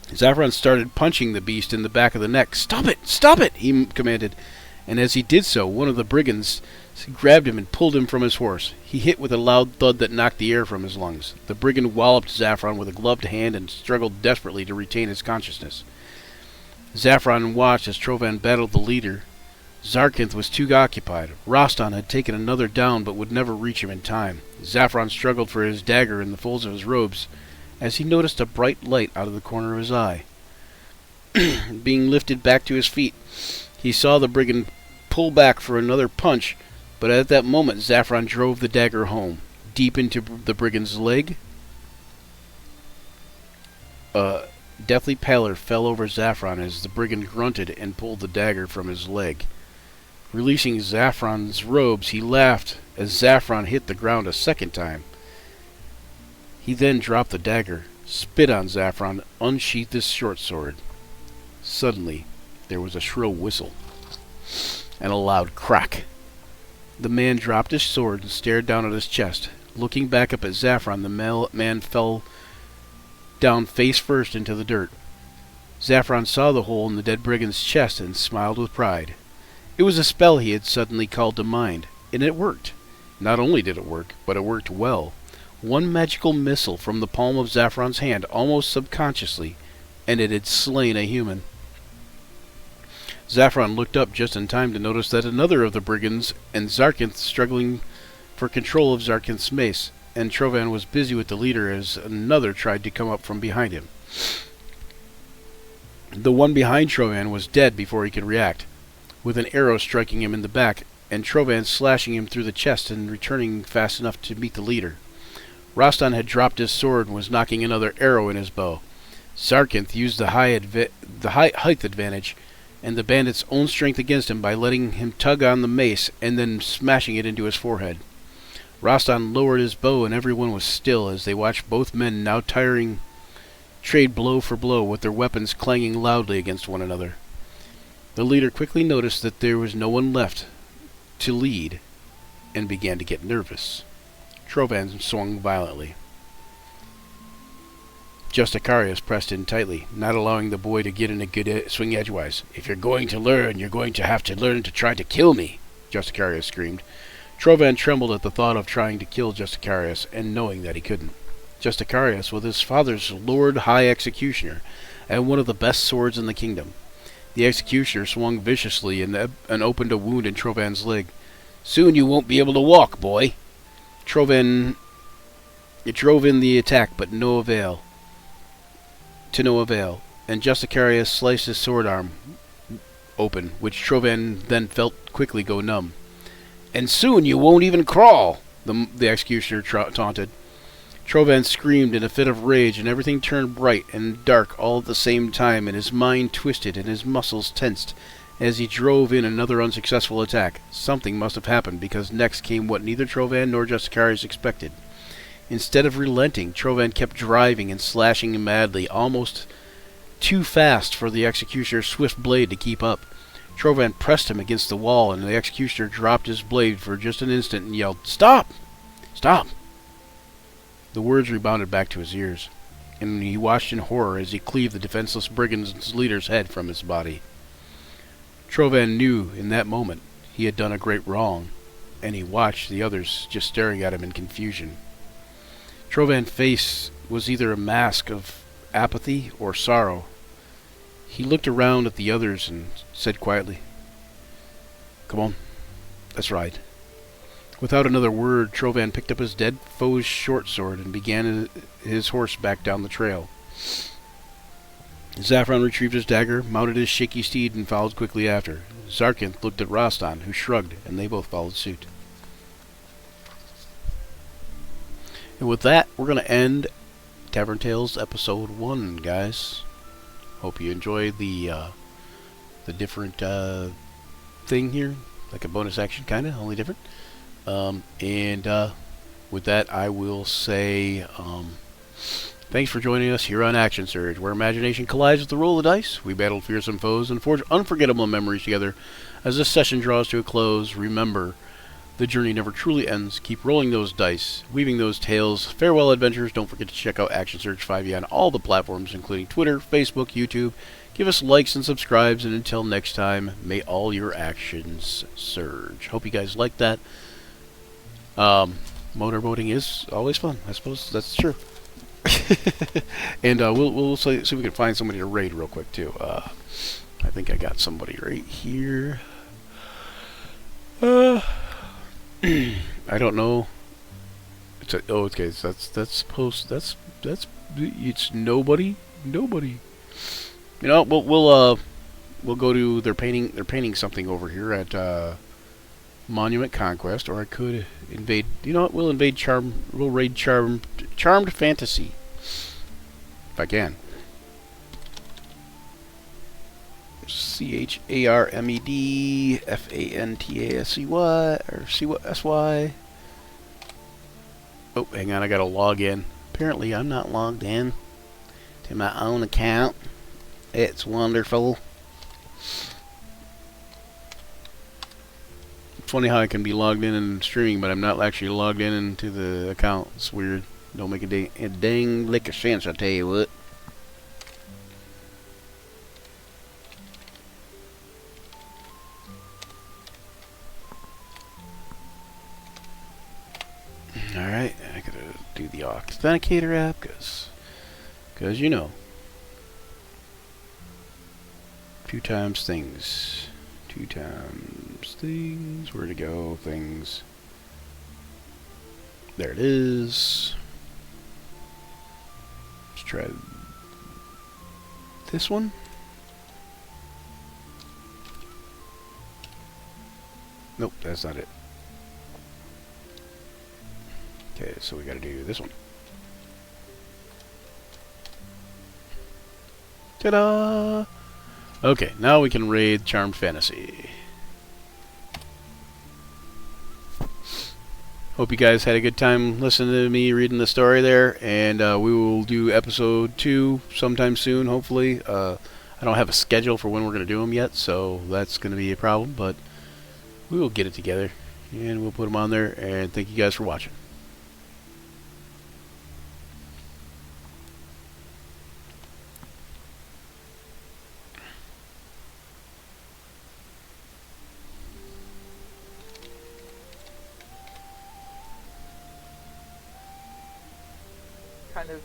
Zaffron started punching the beast in the back of the neck. "Stop it! Stop it!" he commanded, and as he did so, one of the brigands grabbed him and pulled him from his horse. He hit with a loud thud that knocked the air from his lungs. The brigand walloped Zaffron with a gloved hand and struggled desperately to retain his consciousness. Zaffron watched as Trovan battled the leader. Zarkinth was too occupied. Rostan had taken another down but would never reach him in time. Zaffron struggled for his dagger in the folds of his robes as he noticed a bright light out of the corner of his eye. Being lifted back to his feet, he saw the brigand pull back for another punch, but at that moment Zaffron drove the dagger home, deep into the brigand's leg. Deathly pallor fell over Zaffron as the brigand grunted and pulled the dagger from his leg. Releasing Zaffron's robes, he laughed as Zaffron hit the ground a second time. He then dropped the dagger, spit on Zaffron, unsheathed his short sword. Suddenly, there was a shrill whistle and a loud crack. The man dropped his sword and stared down at his chest. Looking back up at Zaffron, the man fell down face first into the dirt. Zaffron saw the hole in the dead brigand's chest and smiled with pride. It was a spell he had suddenly called to mind, and it worked. Not only did it work, but it worked well. One magical missile from the palm of Zaffron's hand, almost subconsciously, and it had slain a human. Zaffron looked up just in time to notice that another of the brigands and Zarkinth struggling for control of Zarkinth's mace, and Trovan was busy with the leader as another tried to come up from behind him. The one behind Trovan was dead before he could react, with an arrow striking him in the back, and Trovan slashing him through the chest and returning fast enough to meet the leader. Rostan had dropped his sword and was knocking another arrow in his bow. Zarkinth used the height advantage and the bandit's own strength against him by letting him tug on the mace and then smashing it into his forehead. Rostan lowered his bow and everyone was still as they watched both men, now tiring, trade blow for blow with their weapons clanging loudly against one another. The leader quickly noticed that there was no one left to lead and began to get nervous. Trovan swung violently. Justicarius pressed in tightly, not allowing the boy to get in a good swing edgewise. "If you're going to learn, you're going to have to learn to try to kill me," Justicarius screamed. Trovan trembled at the thought of trying to kill Justicarius and knowing that he couldn't. Justicarius was his father's Lord High Executioner and one of the best swords in the kingdom. The executioner swung viciously and opened a wound in Trovan's leg. "Soon you won't be able to walk, boy." Trovan drove in the attack, but to no avail, and Justicarius sliced his sword arm open, which Trovan then felt quickly go numb. "And soon you won't even crawl," the executioner taunted. Trovan screamed in a fit of rage, and everything turned bright and dark all at the same time, and his mind twisted and his muscles tensed as he drove in another unsuccessful attack. Something must have happened, because next came what neither Trovan nor Justicarius expected. Instead of relenting, Trovan kept driving and slashing madly, almost too fast for the executioner's swift blade to keep up. Trovan pressed him against the wall, and the executioner dropped his blade for just an instant and yelled, "Stop! Stop!" The words rebounded back to his ears, and he watched in horror as he cleaved the defenseless brigand's leader's head from his body. Trovan knew in that moment he had done a great wrong, and he watched the others just staring at him in confusion. Trovan's face was either a mask of apathy or sorrow. He looked around at the others and said quietly, "Come on, let's ride." Without another word, Trovan picked up his dead foe's short sword and began his horse back down the trail. Zaphron retrieved his dagger, mounted his shaky steed, and followed quickly after. Zarkinth looked at Rostan, who shrugged, and they both followed suit. And with that, we're going to end Tavern Tales Episode 1, guys. Hope you enjoyed the different thing here. Like a bonus action, kind of, only different. With that, I will say thanks for joining us here on Action Surge, where imagination collides with the roll of the dice. We battled fearsome foes and forged unforgettable memories together. As this session draws to a close, remember, the journey never truly ends. Keep rolling those dice, weaving those tales. Farewell, adventurers. Don't forget to check out Action Surge 5e on all the platforms, including Twitter, Facebook, YouTube. Give us likes and subscribes, and until next time, may all your actions surge. Hope you guys like that. Motorboating is always fun. I suppose that's true. And we'll see if we can find somebody to raid real quick too. I think I got somebody right here. I don't know. Okay. So that's it's nobody. You know, we'll go to they're painting something over here at Monument Conquest, or I could invade. You know what? We'll raid Charmed Fantasy if I can. CHARMEDFANTASEY or SY. Oh, hang on, I gotta log in. Apparently, I'm not logged in to my own account. It's wonderful. Funny how I can be logged in and streaming, but I'm not actually logged in into the account. It's weird. Don't make a dang lick of sense, I tell you what. Alright, I gotta do the Authenticator app, cause you know. 2 times things. 2 times things. Where to go? Things. There it is. Let's try this one. Nope, that's not it. Okay, so we gotta do this one. Ta-da! Okay, now we can raid Charmed Fantasy. Hope you guys had a good time listening to me reading the story there, and we will do episode 2 sometime soon, hopefully. I don't have a schedule for when we're going to do them yet, so that's going to be a problem, but we will get it together, and we'll put them on there, and thank you guys for watching.